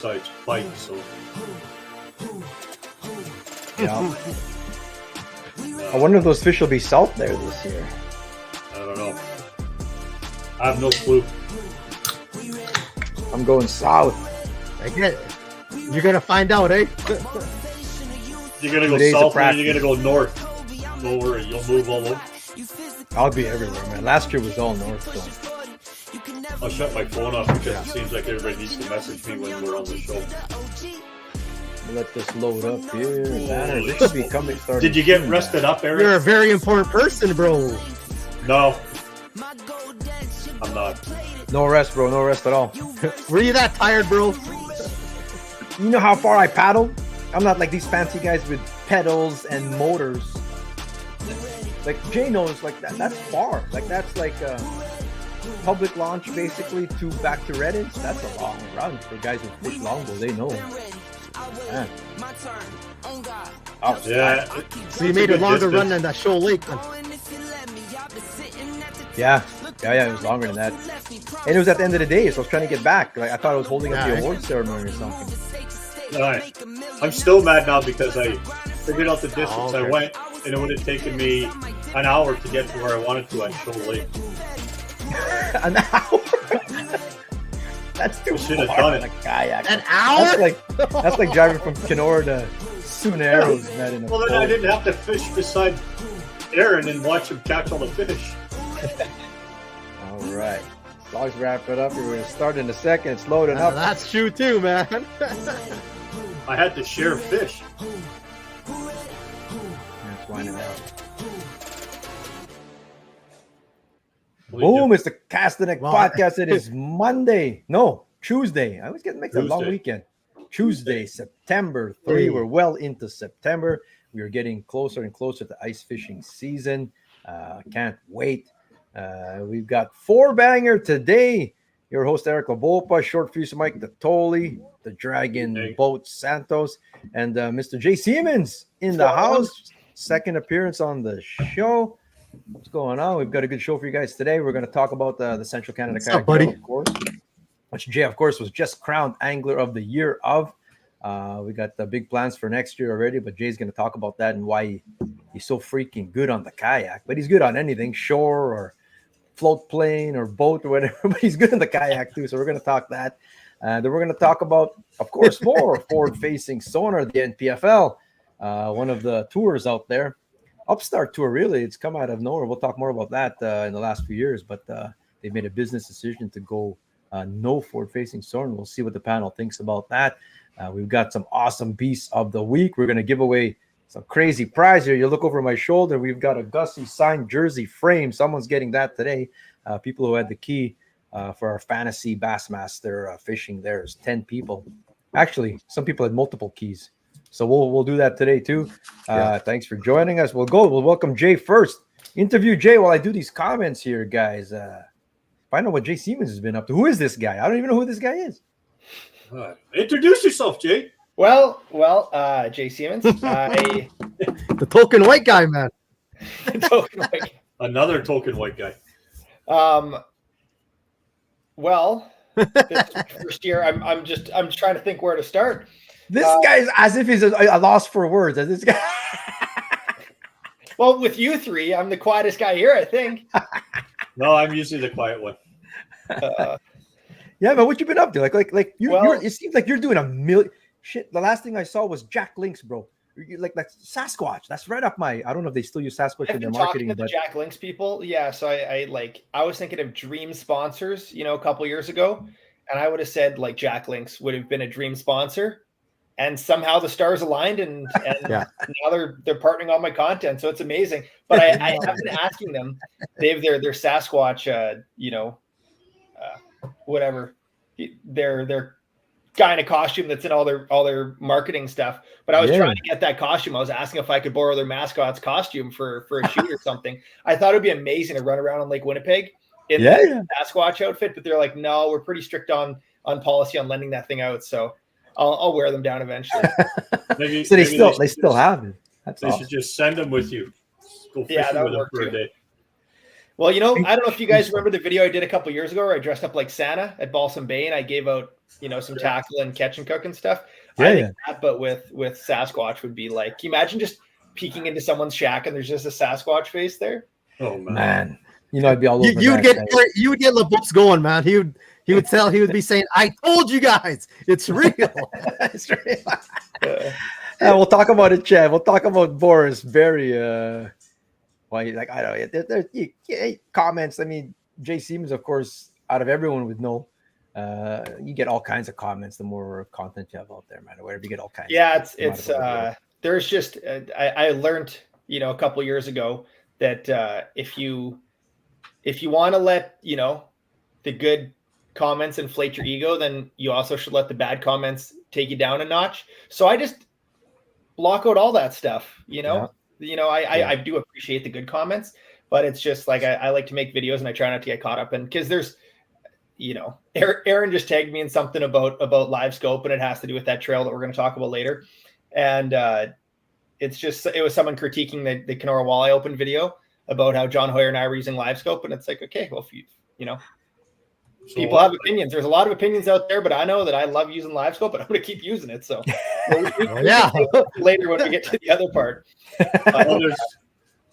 sides fight, so Yeah. I wonder if those fish will be south there this year. I don't know. I have no clue. I'm going south. You're gonna find out, eh? You're gonna go south or you're gonna go north. Don't worry, you'll move all over. I'll be everywhere, man. Last year was all north, so. I'll shut my phone off because it seems like everybody needs to message me when we're on the show. Let this load up here. This should be coming. Did you get rested up, Eric? You're a very important person, bro. No. I'm not. No rest, bro. No rest at all. Were you that tired, bro? You know how far I paddled? I'm not like these fancy guys with pedals and motors. Like Jay knows, like that's far. Like that's like public launch basically to back to Reddit. That's a long run for guys who fish longbow. They know. Man. Oh, yeah. So you made a longer run than that Shoal Lake. Yeah. It was longer than that. And it was at the end of the day, so I was trying to get back. Like I thought I was holding up the award ceremony or something. All right. I'm still mad now because I figured out the distance I went, and it would have taken me an hour to get to where I wanted to at Shoal Lake. An hour? That's too should have far done in it. a kayak. An hour? That's like driving from Kenora to Sonaros. Well, then I didn't have to fish beside Aaron and watch him catch all the fish. All right. Let's wrap it up. We're going to start in a second. It's loading up. That's true too, man. I had to share fish. Let's wind it out. Boom, it's the Castanek podcast. It is Monday. No, Tuesday. I always get mixed up. Long weekend. Tuesday, September 3. We're well into September. We are getting closer and closer to ice fishing season. Can't wait. We've got 4-banger today. Your host, Eric Labopa, Short Fuse Mike Natoli, the Dragon Boat Santos, and Mr. J. Siemens in the house. Second appearance on the show. What's going on? We've got a good show for you guys today. We're going to talk about the Central Canada Kayak Trail, of course, which Jay, of course, was just crowned Angler of the Year of. We got the big plans for next year already, but Jay's going to talk about that and why he's so freaking good on the kayak. But he's good on anything, shore or float plane or boat or whatever, but he's good on the kayak too. So we're going to talk that. Then we're going to talk about, of course, more Forward Facing Sonar, the NPFL, one of the tours out there. Upstart tour, really. It's come out of nowhere. We'll talk more about that in the last few years, but they made a business decision to go no forward-facing sonar. We'll see what the panel thinks about that. We've got some awesome beasts of the week. We're going to give away some crazy prize here. You look over my shoulder. We've got a Gussie signed jersey frame. Someone's getting that today. People who had the key for our fantasy Bassmaster fishing. There's 10 people. Actually, some people had multiple keys. So we'll do that today too. Thanks for joining us. We'll welcome Jay first. Interview Jay while I do these comments here, guys. Find out what Jay Siemens has been up to. Who is this guy? I don't even know who this guy is. Introduce yourself, Jay. Well, Jay Siemens. The token white guy, man. Another token white guy. Well, this first year, I'm trying to think where to start. This guy is as if he's a loss for words. This guy. Well, with you three, I'm the quietest guy here, I think. No, I'm usually the quiet one. Yeah, but what you been up to? Like you're it seems like you're doing a million shit. The last thing I saw was Jack Links, bro. You're like Sasquatch. That's right up my. I don't know if they still use Sasquatch in their marketing. Talking to the Jack Links people, yeah. So I was thinking of dream sponsors, a couple years ago, and I would have said like Jack Links would have been a dream sponsor. And somehow the stars aligned, and now they're partnering on my content, so it's amazing. But I have been asking them. They have their Sasquatch, whatever, their guy in a costume that's in all their marketing stuff. But I was trying to get that costume. I was asking if I could borrow their mascot's costume for a shoot or something. I thought it'd be amazing to run around on Lake Winnipeg in the Sasquatch outfit, but they're like, no, we're pretty strict on policy on lending that thing out. So I'll wear them down eventually. So they still have it. They should just send them with you. Go fishing with them for a day. Well, I don't know if you guys remember the video I did a couple years ago where I dressed up like Santa at Balsam Bay and I gave out, some tackle and catch and cook and stuff. I think that, but with Sasquatch would be like, can you imagine just peeking into someone's shack and there's just a Sasquatch face there? Oh man. I'd be all over. You would get LeBooks going, man. He would be saying, "I told you guys, it's real." It's real. We'll talk about it, Chad. We'll talk about Boris. Very I don't know. There comments. I mean, Jay Siemens, of course, out of everyone would know. You get all kinds of comments the more content you have out there, man. Wherever you get all kinds. Yeah, it's there's just I learned a couple years ago that if you want to let the good comments inflate your ego, then you also should let the bad comments take you down a notch. So I just block out all that stuff. I do appreciate the good comments, but it's just like I like to make videos and I try not to get caught up in, because there's Aaron just tagged me in something about live scope, and it has to do with that trail that we're going to talk about later. And it was someone critiquing the Kenora Walleye Open video about how John Hoyer and I were using live scope. And it's like, okay, well, if people have opinions. There's a lot of opinions out there, but I know that I love using live scope and I'm going to keep using it. So later when we get to the other part.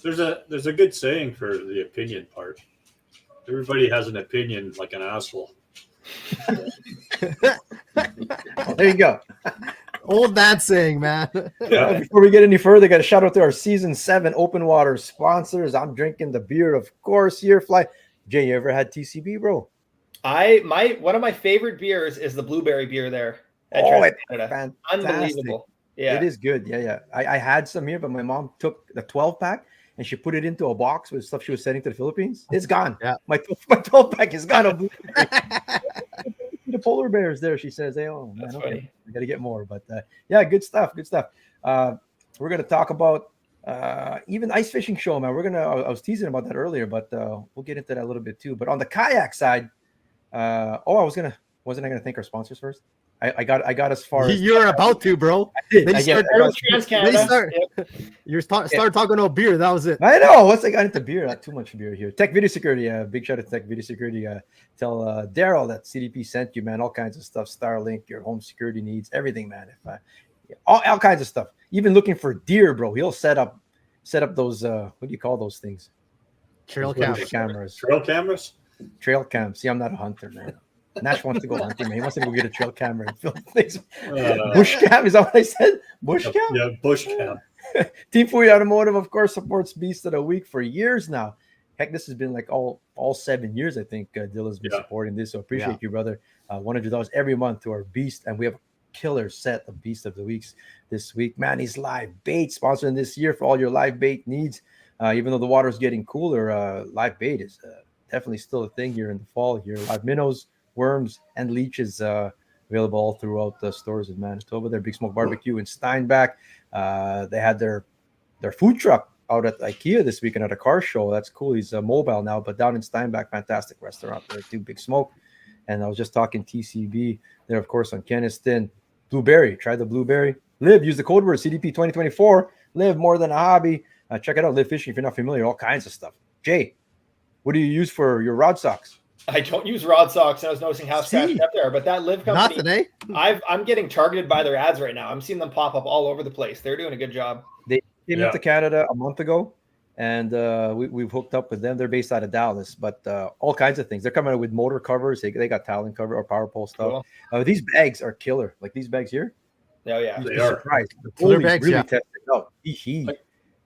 There's a good saying for the opinion part. Everybody has an opinion like an asshole. There you go. Old that saying, man. Yeah. Before we get any further, got a shout out to our season 7 open water sponsors. I'm drinking the beer, of course, Yearfly. Jay, you ever had TCB, bro? One of my favorite beers is the blueberry beer there at Canada. Fantastic. Unbelievable. Yeah, it is good. Yeah. I had some here, but my mom took the 12-pack and she put it into a box with stuff she was sending to the Philippines. It's gone. Yeah, my 12-pack is gone. The polar bears there, she says. Hey, oh man, okay, I got to get more. But good stuff. We're gonna talk about even ice fishing show, man. I was teasing about that earlier, but we'll get into that a little bit too. But on the kayak side, wasn't I gonna thank our sponsors first? I got as far as you're about to, bro. I did. You started talking about beer. That was it. I know. Once I got into beer, not too much beer here. Tech Video Security. Big shout out to Tech Video Security. Tell Daryl that CDP sent you, man. All kinds of stuff. Starlink, your home security needs, everything, man. All kinds of stuff. Even looking for deer, bro. He'll set up those. What do you call those things? Trail cameras. Trail cameras. Trail cams. See, I'm not a hunter, man. Nash wants to go hunting, man. He wants to go get a trail camera and film things. Bush cam, is that what I said? Bush cam? Yeah, bush cam. Team Fui Automotive, of course, supports Beast of the Week for years now. Heck, this has been like all 7 years, I think. Dylan's been supporting this, so appreciate you, brother. $100 every month to our Beast, and we have a killer set of Beast of the Weeks this week. Manny's Live Bait, sponsoring this year for all your live bait needs. Even though the water's getting cooler, live bait is definitely still a thing here in the fall. Here, live minnows, worms, and leeches available all throughout the stores in Manitoba. Their Big Smoke Barbecue in Steinbach. They had their food truck out at IKEA this weekend at a car show. That's cool. He's mobile now, but down in Steinbach, fantastic restaurant there too. Big Smoke. And I was just talking TCB there, of course, on Keniston. Blueberry. Try the blueberry. Live. Use the code word CDP 2024. Live more than a hobby. Check it out. Live Fishing if you're not familiar. All kinds of stuff. Jay, what do you use for your rod socks? I don't use rod socks. I was noticing how scratched up there, but that Live company, nothing, eh? I'm getting targeted by their ads right now. I'm seeing them pop up all over the place. They're doing a good job. They came into Canada a month ago, and we've hooked up with them. They're based out of Dallas, but all kinds of things. They're coming out with motor covers. They got Talon cover or power pole stuff. Cool. These bags are killer. Like these bags here. Oh yeah, they are. Surprised. The bags, really tested out.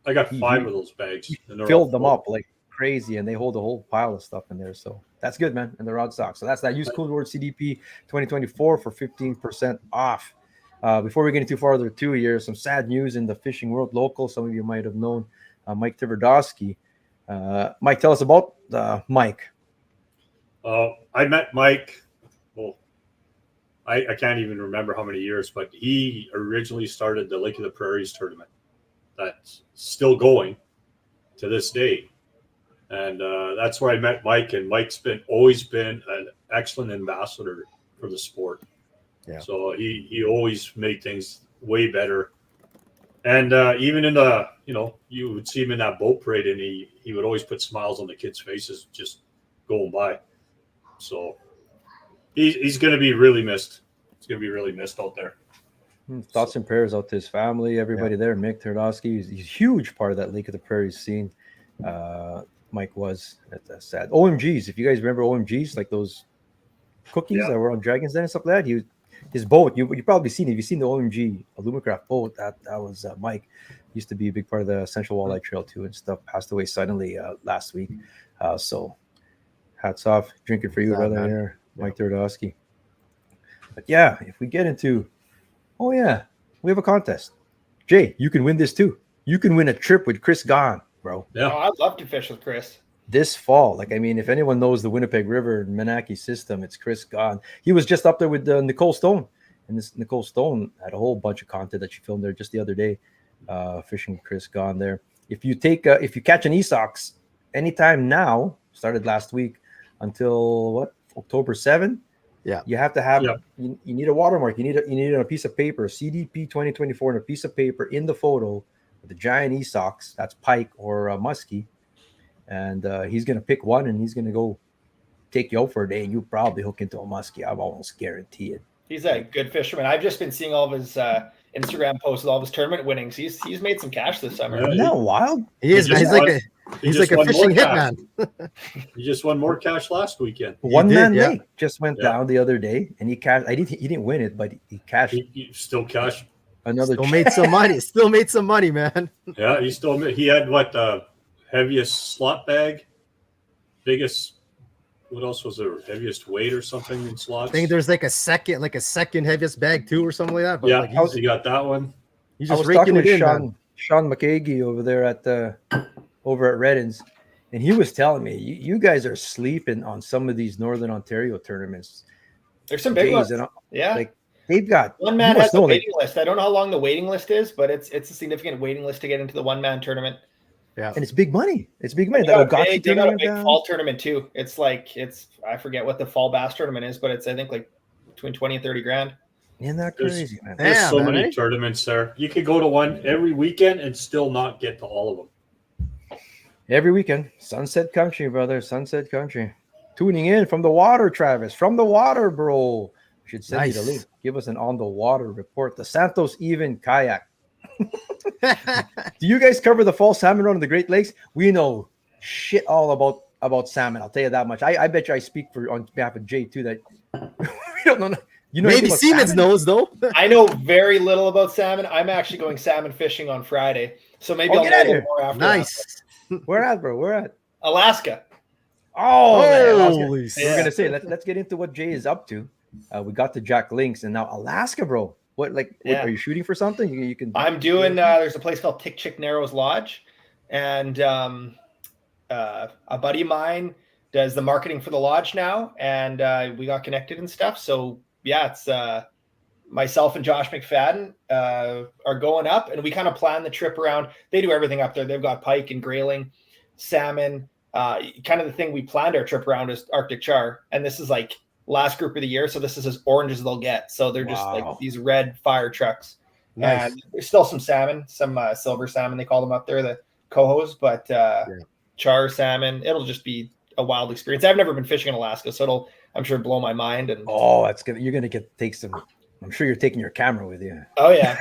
I got 5 of those bags. And filled them up like crazy, and they hold a whole pile of stuff in there. So that's good, man. And the rod socks. So that's that. Use code word CDP 2024 for 15% off. Before we get into farther too, here some sad news in the fishing world. Local, some of you might have known Mike Tverdowski. Mike, tell us about Mike. I met Mike. Well, I can't even remember how many years, but he originally started the Lake of the Prairies tournament. That's still going to this day. And that's where I met Mike, and Mike's always been an excellent ambassador for the sport. Yeah. So he always made things way better And even in the, you would see him in that boat parade, and he would always put smiles on the kids' faces just going by. So he's going to be really missed. He's going to be really missed out there. Thoughts and prayers out to his family, everybody there. Mick Turdowski, he's a huge part of that Lake of the Prairies scene. Mike was. That's sad. OMGs, if you guys remember OMGs, like those cookies that were on Dragon's Den and stuff like that, his boat, you probably seen it. If you've seen the OMG Alumacraft boat, that was Mike. Used to be a big part of the Central Walleye Trail too and stuff. Passed away suddenly last week. So hats off, drinking for you, brother. Here, Mike Turdowski. But yeah, if we get into, we have a contest. Jay, you can win this too. You can win a trip with Chris Gahn, bro. Yeah, I'd love to fish with Chris this fall. If anyone knows the Winnipeg River and Menaki system, it's Chris Gahn. He was just up there with Nicole Stone, and this Nicole Stone had a whole bunch of content that she filmed there just the other day, fishing with Chris Gahn there. If you catch an Esox anytime now, started last week until October 7th. Yeah, you have to have you need a watermark. You need it on a piece of paper, CDP 2024, and a piece of paper in the photo with the giant Esox. That's pike or muskie, and he's gonna pick one, and he's gonna go take you out for a day, and you probably hook into a muskie. I almost guarantee it. He's a good fisherman. I've just been seeing all of his Instagram posts with all of his tournament winnings. He's made some cash this summer. Isn't that wild? He is. He's like a fishing hitman. He just won more cash last weekend. One man lake just went down the other day, and he cashed. He didn't win it, but he cashed. He still cashed. Another. Still made some money. Still made some money, man. Yeah, he had heaviest slot bag, biggest. What else was there? Heaviest weight or something in slots? I think there's like a second heaviest bag too, or something like that. But he got that one. He's I just was talking raking it with in. Sean McKagy over there at Reddins, and he was telling me you guys are sleeping on some of these Northern Ontario tournaments. There's some big ones. Like they've got one man has a waiting list. I don't know how long the waiting list is, but it's a significant waiting list to get into the one man tournament. Yeah, and it's big money. It's big money. They got a big fall tournament too. It's I forget what the fall bass tournament is, but it's I think like between 20 and 30 grand. Isn't that crazy, man? There's so many tournaments there. You could go to one every weekend and still not get to all of them. Every weekend, Sunset Country, brother, Sunset Country. Tuning in from the water, Travis, from the water, bro. We should send you the link. Give us an on the water report. The Santos Even kayak. Do you guys cover the fall salmon run of the Great Lakes? We know shit all about salmon. I'll tell you that much. I bet you I speak on behalf of Jay too. That we don't know. You know, maybe Siemens knows though. I know very little about salmon. I'm actually going salmon fishing on Friday, so maybe I'll know a little more after. Nice. Where at, bro? Where at? Alaska. Oh, we're gonna say let's get into what Jay is up to. We got the Jack Links, and now Alaska, bro. What are you shooting for something? You can. I'm doing. There's a place called Tick Chick Narrows Lodge, and a buddy of mine does the marketing for the lodge now, and we got connected and stuff. So yeah, it's myself and Josh McFadden are going up, and we kind of plan the trip around. They do everything up there. They've got pike and grayling, salmon. Kind of the thing we planned our trip around is Arctic char, and this is like last group of the year, so this is as orange as they'll get. So they're just like these red fire trucks. Nice. And there's still some salmon, some silver salmon they call them up there, the cohos, but char salmon. It'll just be a wild experience. I've never been fishing in Alaska, so I'm sure blow my mind. And that's good. You're gonna take some. I'm sure you're taking your camera with you. Oh yeah,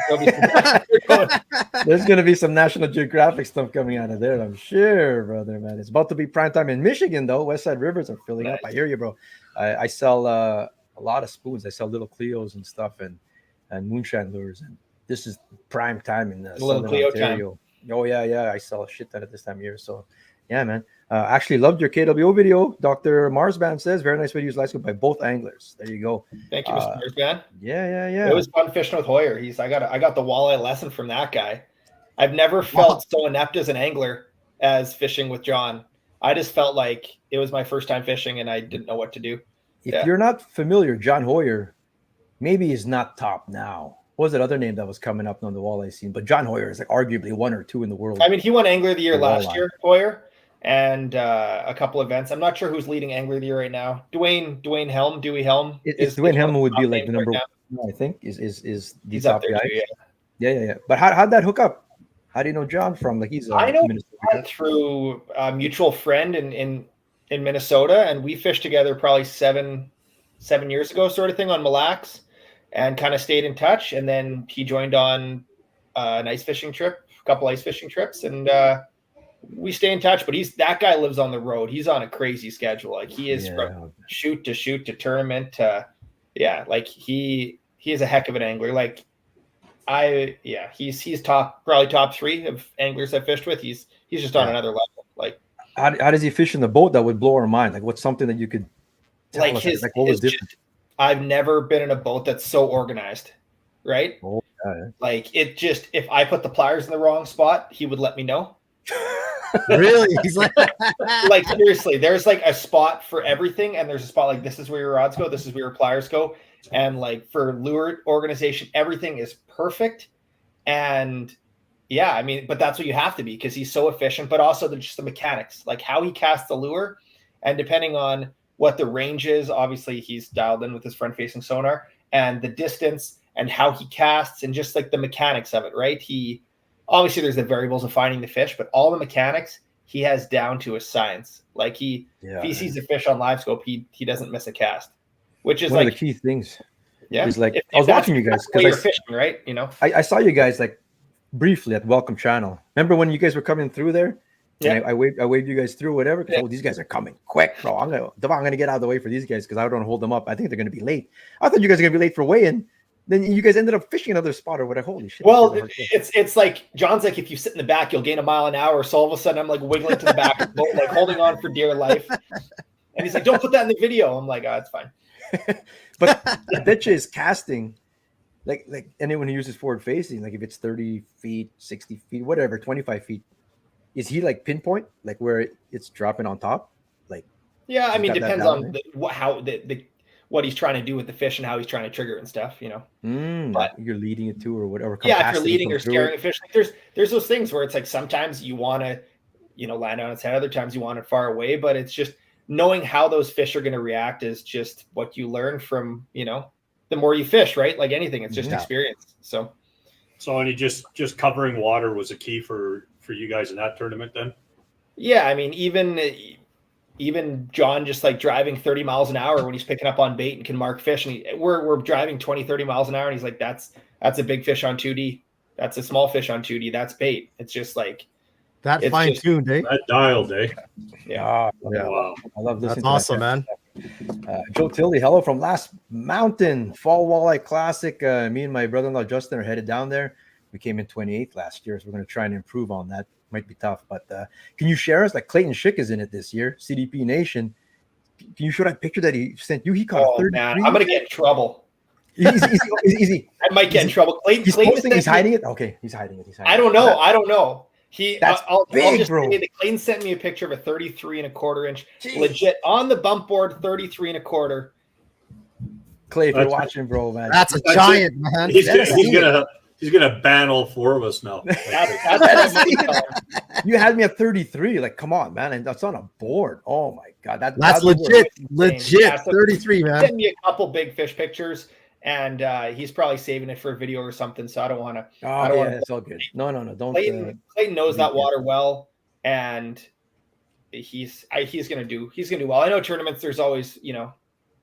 there's gonna be some National Geographic stuff coming out of there. I'm sure, brother, man. It's about to be prime time in Michigan, though. West Side Rivers are filling up. I hear you, bro. I sell a lot of spoons. I sell little Cleos and stuff, and moonshine lures. And this is prime time in Southern Ontario. Time. Oh yeah. I sell a shit ton at this time of year. So yeah, man. Actually loved your KWO video. Dr. Marsban says, very nice videos last week by both anglers. There you go. Thank you, Mr. Marsban. Yeah. It was fun fishing with Hoyer. I got the walleye lesson from that guy. I've never felt so inept as an angler as fishing with John. I just felt like it was my first time fishing and I didn't know what to do. If you're not familiar, John Hoyer, maybe he's not top now. What was that other name that was coming up on the walleye scene? But John Hoyer is like arguably 1 or 2 in the world. I mean, he won Angler of the Year last year, Hoyer. And a couple events. I'm not sure who's leading Angler of the Year right now. Dewey Helm. It's Dwayne Helm would be like the number one, I think, is the top guy. Yeah. Yeah. But how'd that hook up? How do you know John from? Like he's I know Minnesota. John through a mutual friend in Minnesota, and we fished together probably seven years ago, sort of thing, on Mille Lacs, and kind of stayed in touch. And then he joined on an ice fishing trip, a couple ice fishing trips, and we stay in touch. But that guy lives on the road. He's on a crazy schedule. Like he is from shoot to tournament. Like he is a heck of an angler. Like he's probably top 3 of anglers I fished with. He's just on another level. Like how does he fish in the boat? That would blow our mind. Like what's something that you could tell us? Like what was different? I've never been in a boat that's so organized, right? Oh, yeah. Like it just, if I put the pliers in the wrong spot, he would let me know. Really? He's like seriously, there's like a spot for everything, and there's a spot like this is where your rods go, this is where your pliers go, and like for lure organization, everything is perfect. And yeah, I mean, but that's what you have to be, because he's so efficient, but also just the mechanics, like how he casts the lure, and depending on what the range is, obviously he's dialed in with his front-facing sonar, and the distance and how he casts, and just like the mechanics of it, right? Obviously there's the variables of finding the fish, but all the mechanics he has down to a science. Like if he sees a fish on live scope, he doesn't miss a cast, which is one like of the key things. Yeah, he's like, I was watching you guys because you're fishing, right? You know, I saw you guys like briefly at Welcome Channel. Remember when you guys were coming through there? Yeah, I waved you guys through, whatever. Because these guys are coming quick, bro. I'm gonna get out of the way for these guys because I don't want to hold them up. I think they're gonna be late. I thought you guys were gonna be late for weigh-in. Then you guys ended up fishing another spot or whatever. Holy shit! Well, it's like John's like, if you sit in the back, you'll gain a mile an hour. So all of a sudden, I'm like wiggling to the back, like holding on for dear life. And he's like, "Don't put that in the video." I'm like, "Oh, it's fine." But I bet you is casting, like anyone who uses forward facing, like if it's 30 feet, 60 feet, whatever, 25 feet, is he like pinpoint, like where it's dropping on top? Like, yeah, I mean, depends on what he's trying to do with the fish and how he's trying to trigger it and stuff, you know. But you're leading it to or whatever. Yeah, if you're leading or scaring a fish, like there's those things where it's like sometimes you want to, land on its head, other times you want it far away, but it's just knowing how those fish are going to react is just what you learn from, the more you fish, right? Like anything, it's just experience. So and just covering water was a key for you guys in that tournament then? Yeah, I mean, even John just like driving 30 miles an hour when he's picking up on bait and can mark fish. And we're driving 20, 30 miles an hour. And he's like, that's a big fish on 2D. That's a small fish on 2D. That's bait. It's just like that fine tuned, eh? That dialed, eh? Yeah. Wow. I love this. That's awesome, man. Joe Tilley, hello from Last Mountain Fall Walleye Classic. Me and my brother-in-law Justin are headed down there. We came in 28th last year, so we're going to try and improve on that. Might be tough, but can you share us? Like Clayton Schick is in it this year, CDP Nation. Can you show that picture that he sent you? He caught 33. Man, I'm gonna get in trouble. Easy. I might get in trouble. He's hiding it. Okay, he's hiding it. I don't know. I'll just bro. say that Clayton sent me a picture of a 33 1/4 inch, legit on the bump board, 33 1/4. Clay, if you're watching, bro, man, that's a giant, man. He's gonna ban all 4 of us now. You had me at 33. Like, come on, man, and that's on a board. Oh my god, that's legit. Yeah, so 33, man. Send me a couple big fish pictures, and he's probably saving it for a video or something. So I don't want to. Oh, yeah, it's all good. No, don't. Clayton knows that water well, and he's gonna do well. I know tournaments, there's always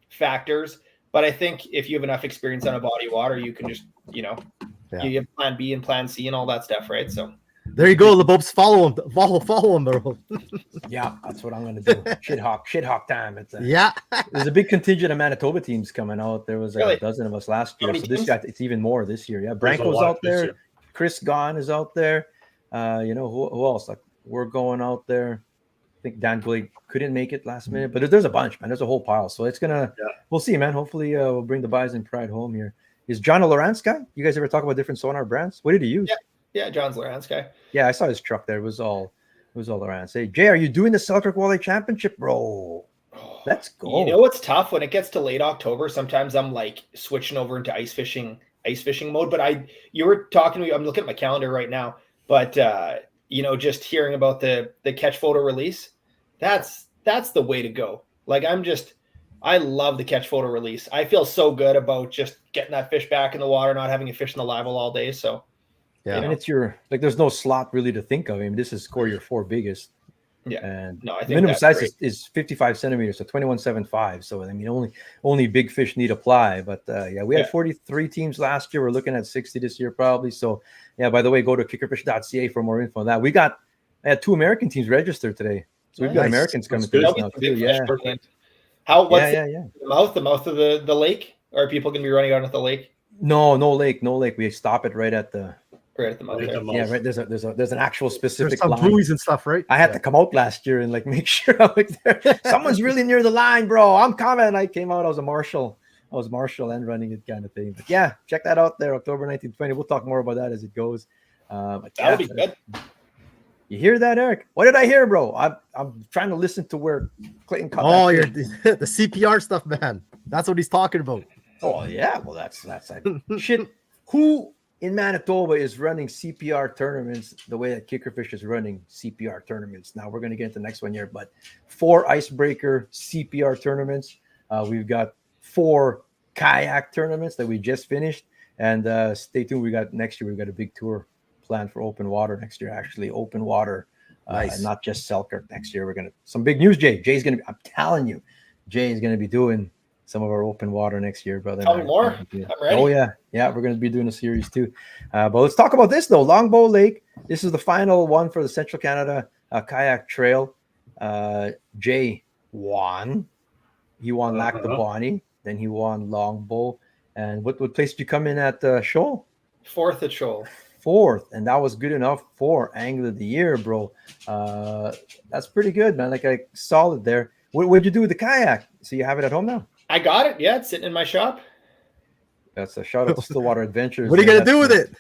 factors, but I think if you have enough experience on a body of water, you can just you have plan B and plan C and all that stuff, right? So there you go, LeBobs. Follow him, bro. Yeah, that's what I'm gonna do. Shit hawk time. There's a big contingent of Manitoba teams coming out. There was like a dozen of us last year, so it's even more this year. Yeah, Branko's out there. Chris Gahn is out there. Who else? Like we're going out there. I think Dan Blake couldn't make it last minute, but there's a bunch, man. There's a whole pile. So it's gonna. We'll see, man. Hopefully, we'll bring the Bison pride home here. Is John a Lowrance guy? You guys ever talk about different sonar brands? What did he use? Yeah, John's Lowrance guy. Yeah, I saw his truck there. It was all Lowrance. Hey, Jay, are you doing the Selkirk Walleye Championship, bro? Let's go. It's tough when it gets to late October. Sometimes I'm like switching over into ice fishing mode. But you were talking to me. I'm looking at my calendar right now. But just hearing about the catch photo release, that's the way to go. Like I love the catch photo release. I feel so good about just getting that fish back in the water, not having a fish in the live well all day. So Yeah. And it's your like. There's no slot really to think of. I mean, this is score your 4 biggest. Yeah. And No, I the think minimum that's size great. is 55 centimeters, so 21.75. So I mean, only big fish need apply. But yeah, we had 43 teams last year. We're looking at 60 this year probably. So yeah. By the way, go to kickerfish.ca for more info on that. I had 2 American teams registered today, so we've got Nice. Americans coming That's to good. this now too. Yeah, What's yeah. the mouth of the lake? Or are people gonna be running out at the lake? No lake. We stop it right at the. Right at the mouth. Right at There. the mouth. Yeah, right. There's an actual There's specific some line. buoys and stuff, right? I had to come out last year and like make sure I'm like there. Someone's really near the line, bro. I'm coming. I came out. I was marshal and running it kind of thing. But yeah, check that out there, October 19th, 20. We'll talk more about that as it goes. But That'll be good. You hear that, Eric? What did I hear, bro? I'm trying to listen to where Clayton cut. Oh, you're the CPR stuff, man. That's what he's talking about. Oh yeah, well that's shit. Who in Manitoba is running CPR tournaments the way that Kickerfish is running CPR tournaments? Now we're going to get into the next one here, but 4 icebreaker CPR tournaments. We've got 4 kayak tournaments that we just finished, and stay tuned. We got next year. We've got a big tour planned for open water next year. Actually, open water, Nice. not just Selkirk. Next year, we're gonna some big news. Jay's gonna be. I'm telling you, Jay is gonna be doing some of our open water next year, brother. Tell me more. I'm ready. Oh yeah. We're going to be doing a series too. But let's talk about this though. Longbow Lake. This is the final one for the Central Canada Kayak Trail. Jay won. He won Lac de Bonnie. Then he won Longbow. And what place did you come in at Shoal? 4th at Shoal. 4th, and that was good enough for Angler of the Year, bro. That's pretty good, man. Like solid there. What'd you do with the kayak? So you have it at home now? I got it. Yeah, it's sitting in my shop. That's a shout out to Stillwater Adventures. What are you gonna do with it?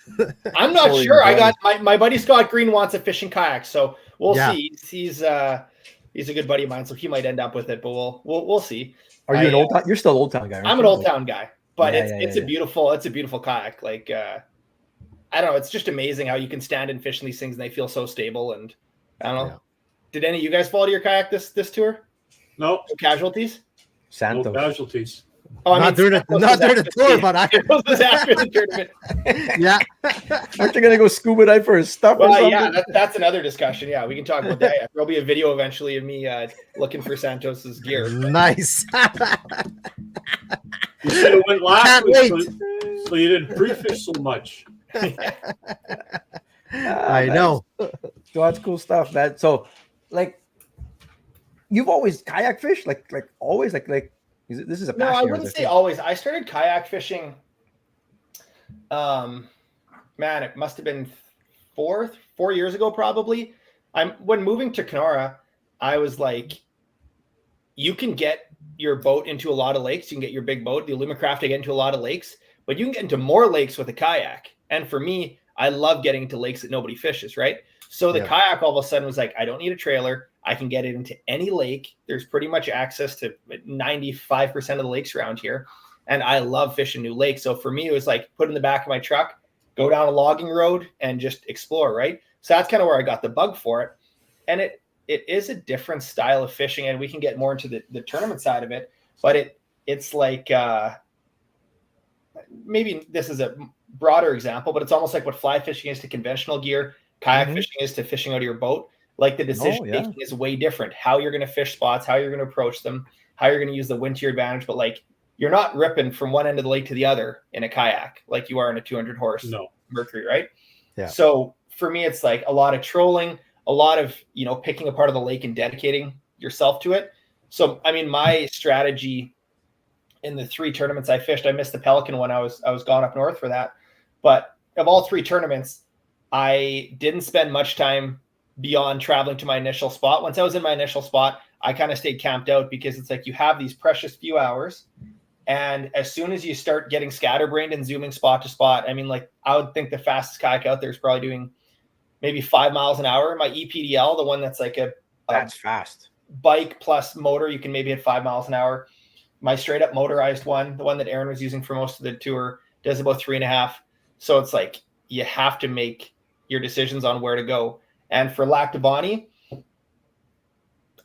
I'm not sure. I got my buddy Scott Green wants a fishing kayak, so we'll see. He's a good buddy of mine, so he might end up with it, but we'll see. Are you an old town? You're still Old Town guy. I'm an Old Town guy, but Yeah, it's a beautiful kayak. Like I don't know, it's just amazing how you can stand and fish in these things and they feel so stable. And I don't know. Yeah. Did any of you guys fall to your kayak this tour? No, No casualties? Santos. no casualties. Oh, I Not during the tour, but I. It was after the tournament. Yeah. Aren't you gonna go scuba dive for his stuff or Well, something? yeah, that's another discussion. Yeah, we can talk about that. Yeah, there'll be a video eventually of me looking for Santos's gear. Nice. You should have went last Can't week, wait. so you didn't pre-fish so much. I know. So that's cool stuff, man. So, like, you've always kayak fished, like always, this is a No, passion. I of wouldn't yours, say always. I started kayak fishing. Man, it must have been 4 years ago, probably. When moving to Kenora, I was like, you can get your boat into a lot of lakes. You can get your big boat, the Alumacraft, to get into a lot of lakes, but you can get into more lakes with a kayak. And for me, I love getting into lakes that nobody fishes, right? So the kayak all of a sudden was like, I don't need a trailer. I can get it into any lake. There's pretty much access to 95% of the lakes around here. And I love fishing new lakes. So for me, it was like put in the back of my truck, go down a logging road and just explore, right? So that's kind of where I got the bug for it. And it is a different style of fishing, and we can get more into the tournament side of it. But it's like maybe this is a broader example, but it's almost like what fly fishing is to conventional gear, kayak fishing is to fishing out of your boat. Like the decision making is way different. How you're going to fish spots, how you're going to approach them, how you're going to use the wind to your advantage. But like you're not ripping from one end of the lake to the other in a kayak like you are in a 200 horse Mercury, right? Yeah. So for me, it's like a lot of trolling, a lot of picking a part of the lake and dedicating yourself to it. So I mean, my strategy in the 3 tournaments I fished, I missed the Pelican one. I was gone up north for that. But of all 3 tournaments, I didn't spend much time beyond traveling to my initial spot. Once I was in my initial spot, I kind of stayed camped out because it's like you have these precious few hours. And as soon as you start getting scatterbrained and zooming spot to spot, I mean, like I would think the fastest kayak out there is probably doing maybe 5 miles an hour. My EPDL, the one that's like that's fast bike plus motor, you can maybe hit 5 miles an hour. My straight up motorized one, the one that Aaron was using for most of the tour, does about 3.5. So it's like you have to make your decisions on where to go. And for Lac de Bonnie,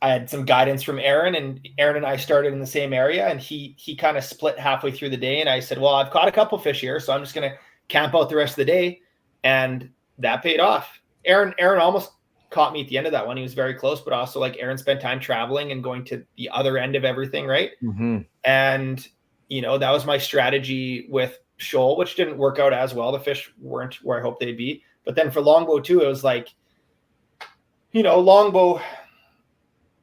I had some guidance from Aaron, and Aaron and I started in the same area, and he kind of split halfway through the day. And I said, well, I've caught a couple fish here, so I'm just going to camp out the rest of the day. and that paid off. Aaron almost caught me at the end of that one. He was very close, but also like Aaron spent time traveling and going to the other end of everything, right? Mm-hmm. And that was my strategy with shoal, which didn't work out as well. The fish weren't where I hoped they'd be. But then for longbow too, it was like, longbow,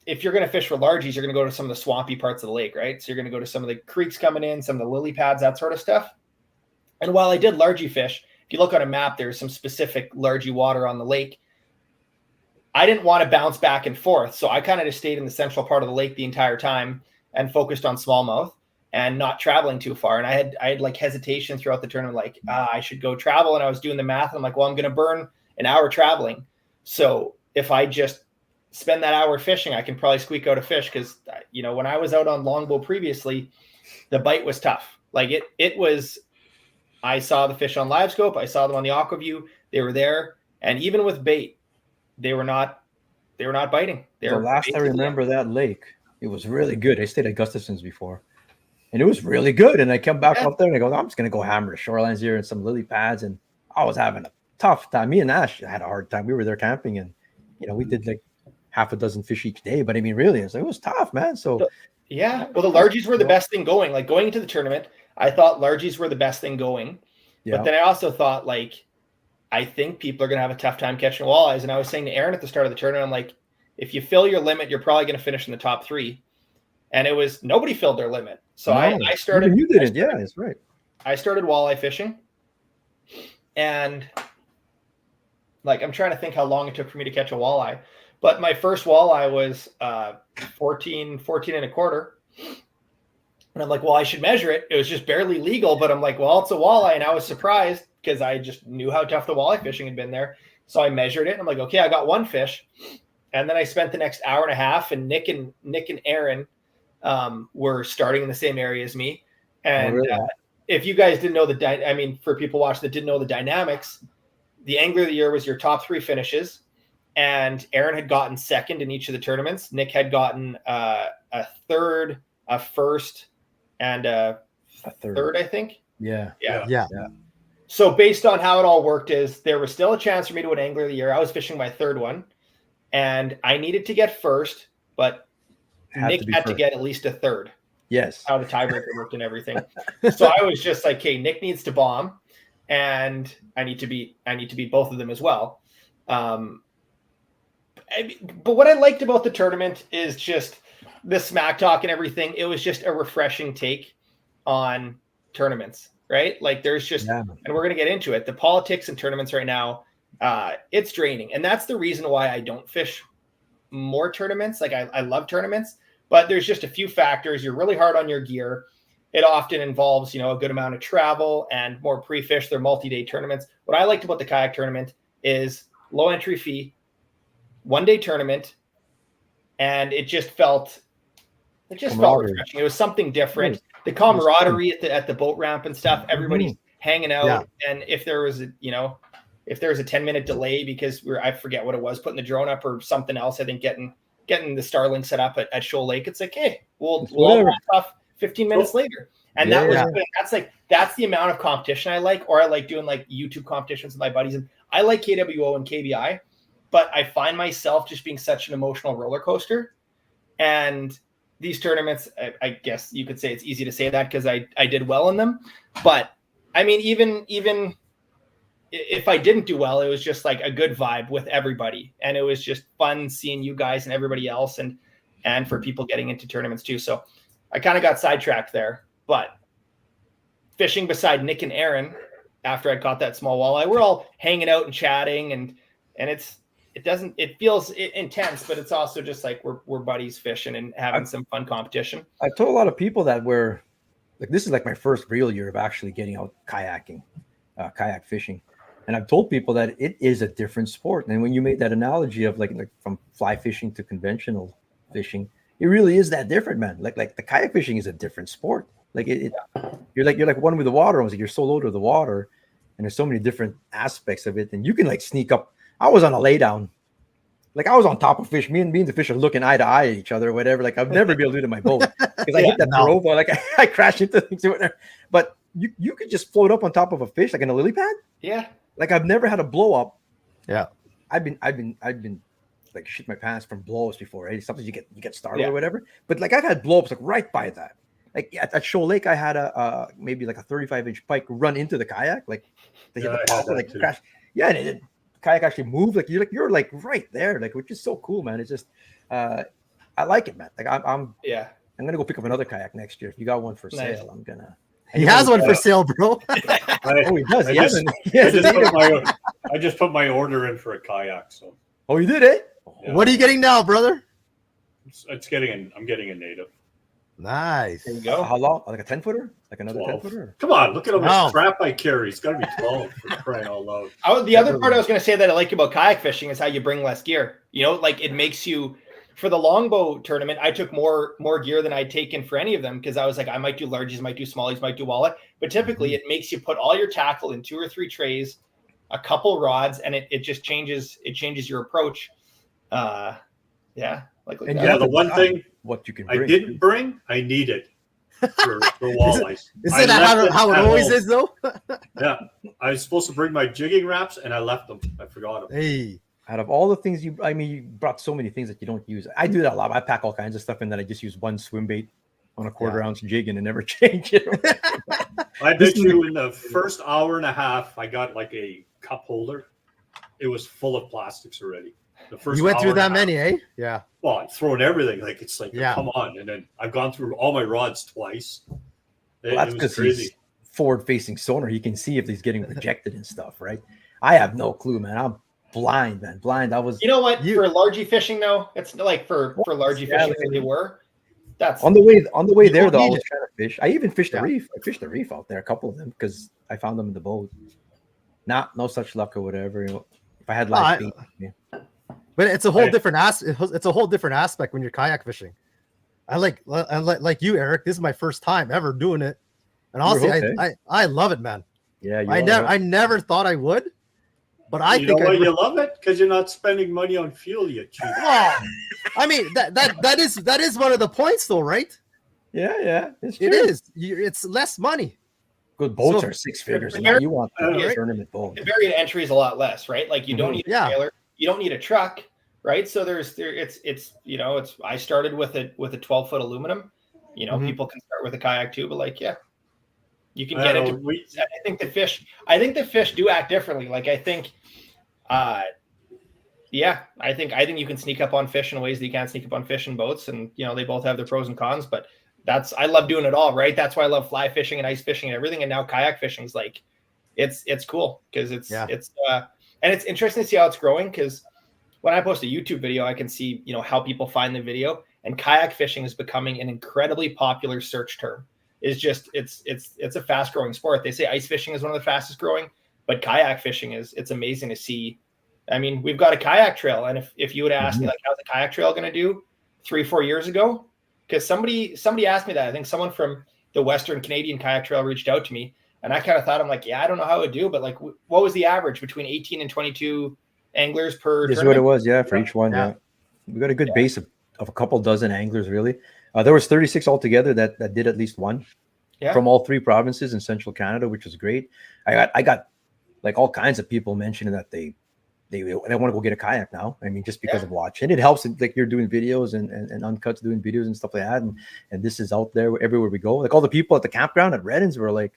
if you're going to fish for largies, you're going to go to some of the swampy parts of the lake, right? So you're going to go to some of the creeks coming in, some of the lily pads, that sort of stuff. And while I did largie fish, if you look on a map, there's some specific largie water on the lake. I didn't want to bounce back and forth. So I kind of just stayed in the central part of the lake the entire time and focused on smallmouth and not traveling too far. And I had like hesitation throughout the tournament, like, I should go travel. And I was doing the math. And I'm like, well, I'm going to burn an hour traveling. So if I just spend that hour fishing, I can probably squeak out a fish. Cause when I was out on longbow previously, the bite was tough. Like it was, I saw the fish on live scope. I saw them on the aqua-view. They were there. And even with bait, they were not biting. The last I remember that lake, it was really good. I stayed at Gustafson's before and it was really good. And I come back up there and I go, I'm just going to go hammer the shorelines here and some lily pads. And I was having a tough time. Me and Ash had a hard time. We were there camping and, we did like half a dozen fish each day, but I mean, really, it was tough, man. So yeah, well, the largies were the best thing going. Like going into the tournament, I thought largies were the best thing going. Yeah. But then I also thought, like, I think people are going to have a tough time catching walleyes. And I was saying to Aaron at the start of the tournament, I'm like, if you fill your limit, you're probably going to finish in the top 3. And it was nobody filled their limit. So I started. You didn't, yeah, that's right. I started walleye fishing, and like I'm trying to think how long it took for me to catch a walleye. But my first walleye was 14 and a quarter. And I'm like, well, I should measure it. It was just barely legal, but I'm like, well, it's a walleye. And I was surprised because I just knew how tough the walleye fishing had been there. So I measured it. And I'm like, okay, I got one fish. And then I spent the next hour and a half, and Nick and Aaron were starting in the same area as me. And if you guys didn't know for people watching that didn't know the dynamics, the Angler of the Year was your top 3 finishes. And Aaron had gotten second in each of the tournaments. Nick had gotten a third, a first, and a third, I think. Yeah. So based on how it all worked is there was still a chance for me to win Angler of the Year. I was fishing my third one, and I needed to get first, but Nick had to get at least a third. Yes. How the tiebreaker worked and everything. So I was just like, okay, Nick needs to bomb, and I need to beat both of them as well. But what I liked about the tournament is just the smack talk and everything. It was just a refreshing take on tournaments, right? Like there's just, and we're going to get into it. The politics in tournaments right now, it's draining. And that's the reason why I don't fish more tournaments. Like I love tournaments, but there's just a few factors. You're really hard on your gear. It often involves, a good amount of travel and more pre-fish. They're multi-day tournaments. What I liked about the kayak tournament is low entry fee, 1-day tournament, and it just felt refreshing. It was something different. The camaraderie at the boat ramp and stuff, everybody's hanging out. And if there was a 10-minute delay because I forget what it was, putting the drone up or something else, I think getting the Starlink set up at Shoal Lake, it's like, hey, we'll all wrap off 15 minutes later. And that was good. That's the amount of competition I like, or I like doing like YouTube competitions with my buddies. And I like KWO and KBI, but I find myself just being such an emotional roller coaster. And these tournaments, I guess you could say it's easy to say that because I did well in them. But I mean, even if I didn't do well, it was just like a good vibe with everybody. And it was just fun seeing you guys and everybody else and for people getting into tournaments too. So I kind of got sidetracked there, but fishing beside Nick and Aaron after I caught that small walleye, we're all hanging out and chatting and it feels intense, but it's also just like we're buddies fishing and having some fun competition. I've told a lot of people that this is like my first real year of actually getting out kayaking, kayak fishing. And I've told people that it is a different sport. And when you made that analogy of like from fly fishing to conventional fishing, it really is that different, man. Like the kayak fishing is a different sport. Like you're like one with the water. You're so low to the water, and there's so many different aspects of it. And you can like sneak up. I was on a laydown, like I was on top of fish. Me and the fish are looking eye to eye at each other or whatever. Like I've never been able to do it in my boat because I hit that rope. Like I crash into things or whatever. But you could just float up on top of a fish like in a lily pad. Yeah. like I've never had a blow up. Yeah. I've been like shit my pants from blow ups before, right? Sometimes you get startled or whatever. But like I've had blow ups like right by that. Like at Shoal Lake, I had a maybe like a 35-inch pike run into the kayak, like they hit the popper, like crash. Yeah, and the kayak actually moved. Like you're like right there, like which is so cool, man. It's just I like it, man. Like I'm gonna go pick up another kayak next year. If you got one for sale, I'm gonna. He has one for sale, bro. He does. I just put my order in for a kayak. So. Oh, you did it? Yeah. What are you getting now, brother? I'm getting a native. Nice. There you go. How long? Like a 10-footer? Like another 12. 10-footer? Come on, look at how much crap I carry. It's got to be 12 for crying out loud. The other part I was going to say that I like about kayak fishing is how you bring less gear. You know, like it makes you. For the longbow tournament, I took more gear than I'd taken for any of them because I was like, I might do largies, might do smallies, might do wallet. But typically, it makes you put all your tackle in 2 or 3 trays, a couple rods, and it just changes your approach. The one thing what you can I didn't bring, I needed for walleyes. Is that how it always is, though? Yeah, I was supposed to bring my jigging wraps, and I left them. I forgot them. Hey. Out of all the things you brought so many things that you don't use. I do that a lot. I pack all kinds of stuff and then I just use one swim bait on a quarter-ounce jig and never change it. I bet you in the first hour and a half, I got like a cup holder. It was full of plastics already. The first you went through that many, eh? Yeah. Well, I'm throwing everything. Like it's like, come on. And then I've gone through all my rods twice. That's because he's forward-facing sonar. He can see if he's getting rejected and stuff, right? I have no clue, man. I'm blind, man. Blind. I was. You know what? For largie fishing, though, it's like for largie fishing that they were. That's on the way there, though. I was trying to fish. I even fished the reef. I fished the reef out there, a couple of them, because I found them in the boat. No such luck or whatever. You know, if I had live bait, but it's a whole different It's a whole different aspect when you're kayak fishing. I like you, Eric. This is my first time ever doing it, and honestly, I love it, man. Yeah, I never thought I would. But I think you love it because you're not spending money on fuel, you cheap. Well, I mean that is one of the points, though, right? Yeah, it is. It's less money. Good boats are 6 figures. You want a tournament boat. The barrier to entry is a lot less, right? Like you don't need a trailer, you don't need a truck, right? So I started with a 12-foot aluminum. You know, people can start with a kayak too, but you can get into. I think the fish do act differently. Like I think you can sneak up on fish in ways that you can't sneak up on fish in boats, and they both have their pros and cons. But I love doing it all, right? That's why I love fly fishing and ice fishing and everything. And now kayak fishing is it's cool because it's and it's interesting to see how it's growing. Because when I post a YouTube video, I can see how people find the video, and kayak fishing is becoming an incredibly popular search term. It's a fast growing sport. They say ice fishing is one of the fastest growing, but kayak fishing it's amazing to see. I mean, we've got a kayak trail, and if you would ask me how's the kayak trail going to do 3-4 years ago, because somebody asked me that. I think someone from the Western Canadian Kayak Trail reached out to me, and I kind of thought, I'm like, I don't know how it would do, but what was the average between 18 and 22 anglers per? This is what it was, for each one. Yeah, we got a good base of a couple dozen anglers, really. There was 36 altogether that did at least one from all 3 provinces in Central Canada, which was great. I got like all kinds of people mentioning that they want to go get a kayak now. I mean, just because of watching. It helps, like you're doing videos and Uncuts doing videos and stuff like that. And this is out there everywhere we go. Like all the people at the campground at Reddens were like,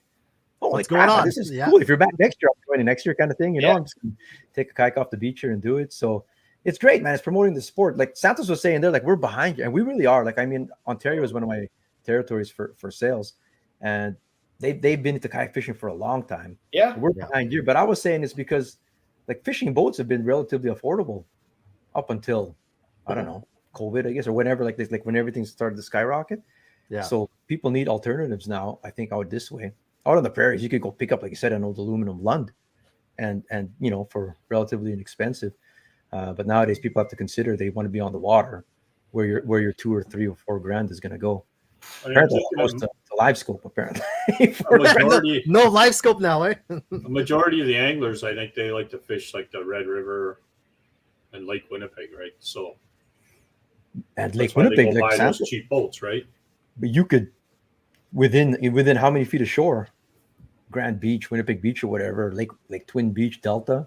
oh, what's going on? This is cool. If you're back next year, I'm joining next year kind of thing. I'm just going to take a kayak off the beach here and do it. So it's great, man. It's promoting the sport. Like Santos was saying, they're like, we're behind you. And we really are. Like, I mean, Ontario is one of my territories for sales. And they've been into kayak fishing for a long time. Yeah. We're behind you. But I was saying it's because like fishing boats have been relatively affordable up until, I don't know, COVID, I guess, or whenever, like when everything started to skyrocket. Yeah. So people need alternatives now, I think, out this way. Out on the prairies, you could go pick up, like you said, an old aluminum Lund and for relatively inexpensive. But nowadays people have to consider they want to be on the water where your 2 or 3 or 4 grand is going to go. Apparently, to live scope, apparently. No live scope now, eh? The majority of the anglers, I think, they like to fish like the Red River and Lake Winnipeg, right? So, and Lake Winnipeg, like those cheap boats, right? But you could within how many feet of shore, Grand Beach, Winnipeg Beach, or whatever, like Twin Beach, Delta.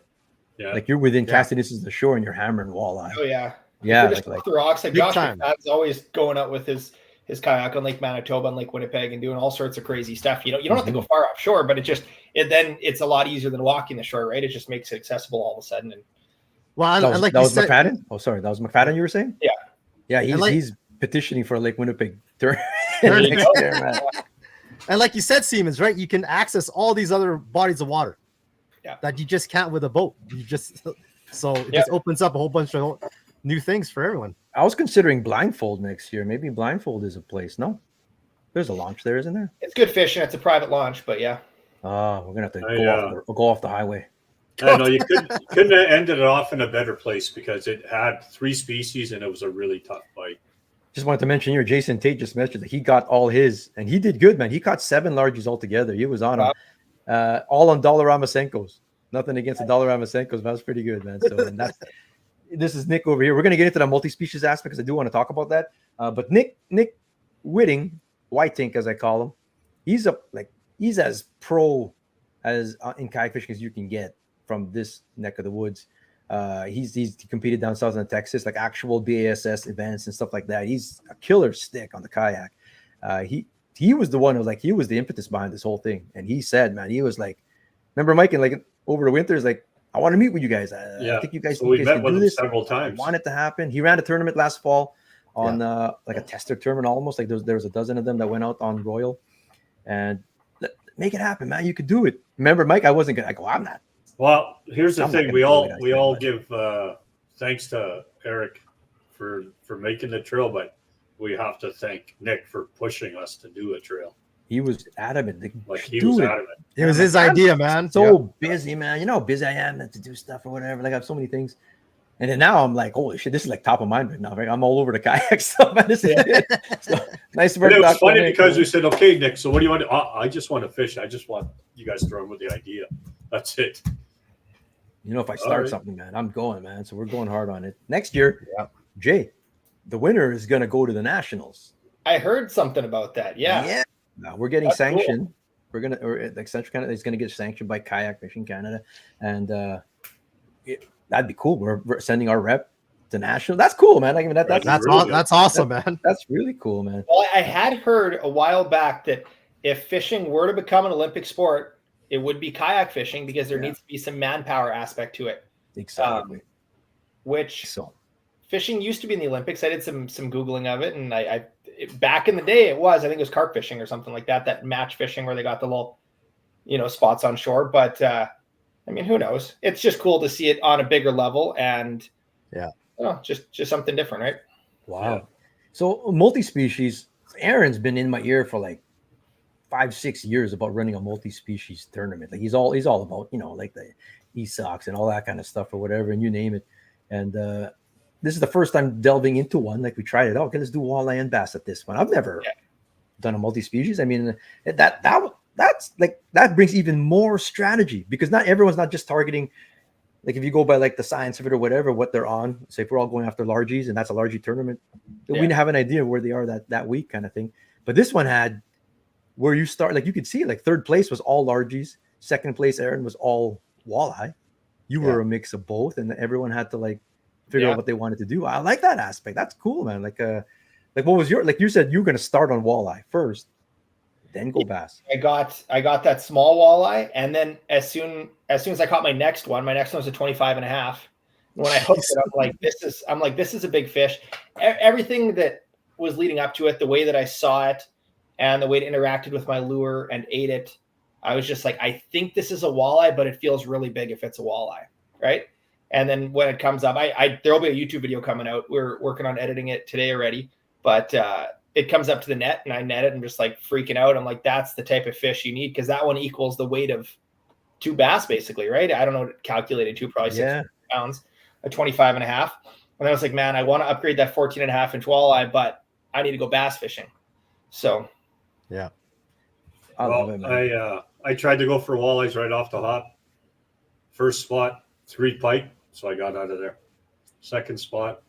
Yeah. Like you're within casting distance of the shore and you're hammering walleye. Oh yeah. Yeah. Just off the rocks. Like Josh McFadden's always going out with his kayak on Lake Manitoba and Lake Winnipeg and doing all sorts of crazy stuff. You don't have to go far offshore, but then it's a lot easier than walking the shore, right? It just makes it accessible all of a sudden. And that was McFadden. Oh, sorry, that was McFadden. You were saying? Yeah. Yeah, he's petitioning for a Lake Winnipeg turn. And like you said, Siemens, right? You can access all these other bodies of water that you just can't with a boat. It just opens up a whole bunch of new things for everyone. I was considering Blindfold next year. Maybe Blindfold is a place. No, there's a launch there, isn't there? It's good fishing. It's a private launch, but yeah. Oh, we're gonna have to go off the highway. I know you couldn't have ended it off in a better place because it had 3 species and it was a really tough bite. Just wanted to mention here, Jason Tate just mentioned that he got all his, and he did good, man. He caught 7 largies altogether. He was on them, all on Dollarama Senkos. Nothing against the Dollarama Senkos, but that was pretty good, man. So this is Nick over here. We're going to get into the multi-species aspect because I do want to talk about that. But Nick Whitting, Whitink as I call him, he's as pro as in kayak fishing as you can get from this neck of the woods. He's competed down south in Texas, like actual BASS events and stuff like that. He's a killer stick on the kayak. He was the one who he was the impetus behind this whole thing. And he said, man, he was like, remember Mike, and over the winters, I want to meet with you guys. I think you guys, we met with him this several times. I want it to happen. He ran a tournament last fall on a tester tournament, almost like there was a dozen of them that went out on Royal, and make it happen, man. You could do it. Remember, Mike, I wasn't gonna. I go, I'm not. Well, here's the thing. We all give thanks to Eric for making the trail, but we have to thank Nick for pushing us to do a trail. He was adamant. Adamant. It was his idea, man. So busy, man. You know how busy I am to do stuff or whatever. I have so many things. And then now I'm like, holy shit, this is top of mind right now. Right? I'm all over the kayak stuff. Man. This is it. So, nice work. It was funny because we said, okay, Nick, so what do you want to do? I just want to fish. I just want you guys to run with the idea. That's it. If I start something, man, I'm going, man. So we're going hard on it. Next year, Jay, the winner is going to go to the Nationals. I heard something about that. Yeah. Now we're getting sanctioned. Cool. Central Canada is going to get sanctioned by Kayak Fishing Canada. And that'd be cool. We're sending our rep to national. That's cool, man. That's awesome, man. That's really cool, man. Well, I had heard a while back that if fishing were to become an Olympic sport, it would be kayak fishing because there needs to be some manpower aspect to it. Exactly. Fishing used to be in the Olympics. I did some Googling of it, and I back in the day I think it was carp fishing or something like that match fishing where they got the little, spots on shore. But who knows? It's just cool to see it on a bigger level and just something different, right? Wow. Yeah. So multi-species, Aaron's been in my ear for 5-6 years about running a multi-species tournament. He's all about, the ESOX and all that kind of stuff or whatever, and you name it. And this is the first time delving into one. We tried it out. Okay, let's do walleye and bass at this one. I've never done a multi-species. That brings even more strategy because not everyone's not just targeting. If you go by the science of it or whatever, what they're on. Say if we're all going after largies and that's a largie tournament, we have an idea of where they are that week kind of thing. But this one had where you start, you could see third place was all largies, second place Aaron was all walleye. You were a mix of both, and everyone had to figure out what they wanted to do. I like that aspect. That's cool, man. What was your you said you were going to start on walleye first, then go bass. I got that small walleye, and then as soon as I caught my next one was a 25 and a half. When I hooked it, I'm like, this is a big fish. Everything that was leading up to it, the way that I saw it, and the way it interacted with my lure and ate it, I was just like, I think this is a walleye, but it feels really big if it's a walleye, right? And then when it comes up, there'll be a YouTube video coming out. We're working on editing it today already, but it comes up to the net, and I net it and just freaking out. I'm like, that's the type of fish you need because that one equals the weight of 2 bass, basically, right? I don't know what it calculated to, probably 6 pounds, a 25 and a half. And I was like, man, I want to upgrade that 14 and a half inch walleye, but I need to go bass fishing. So. Yeah. I tried to go for walleyes right off the hop. First spot, 3 pike, so I got out of there. Second spot,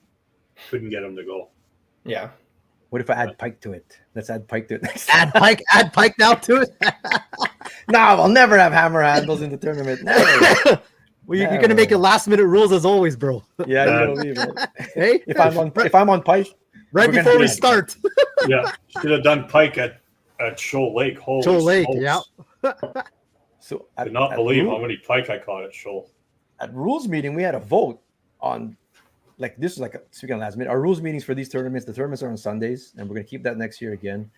couldn't get them to go. Yeah. What if I add pike to it? Let's add pike to it next time. Add pike now to it. No, I'll never have hammer handles in the tournament. Never. Well, you're gonna make it last minute rules as always, bro. Yeah, you know me, man. Hey, if I'm on pipe, right before we start. Yeah, should have done pike at Shoal Lake. Holy Shoal Lake, smokes. yeah. So I could not believe how many pike I caught at Shoal. At rules meeting, we had a vote on, like, this is like speaking of last minute. Our rules meetings for these tournaments, the tournaments are on Sundays, and we're gonna keep that next year again.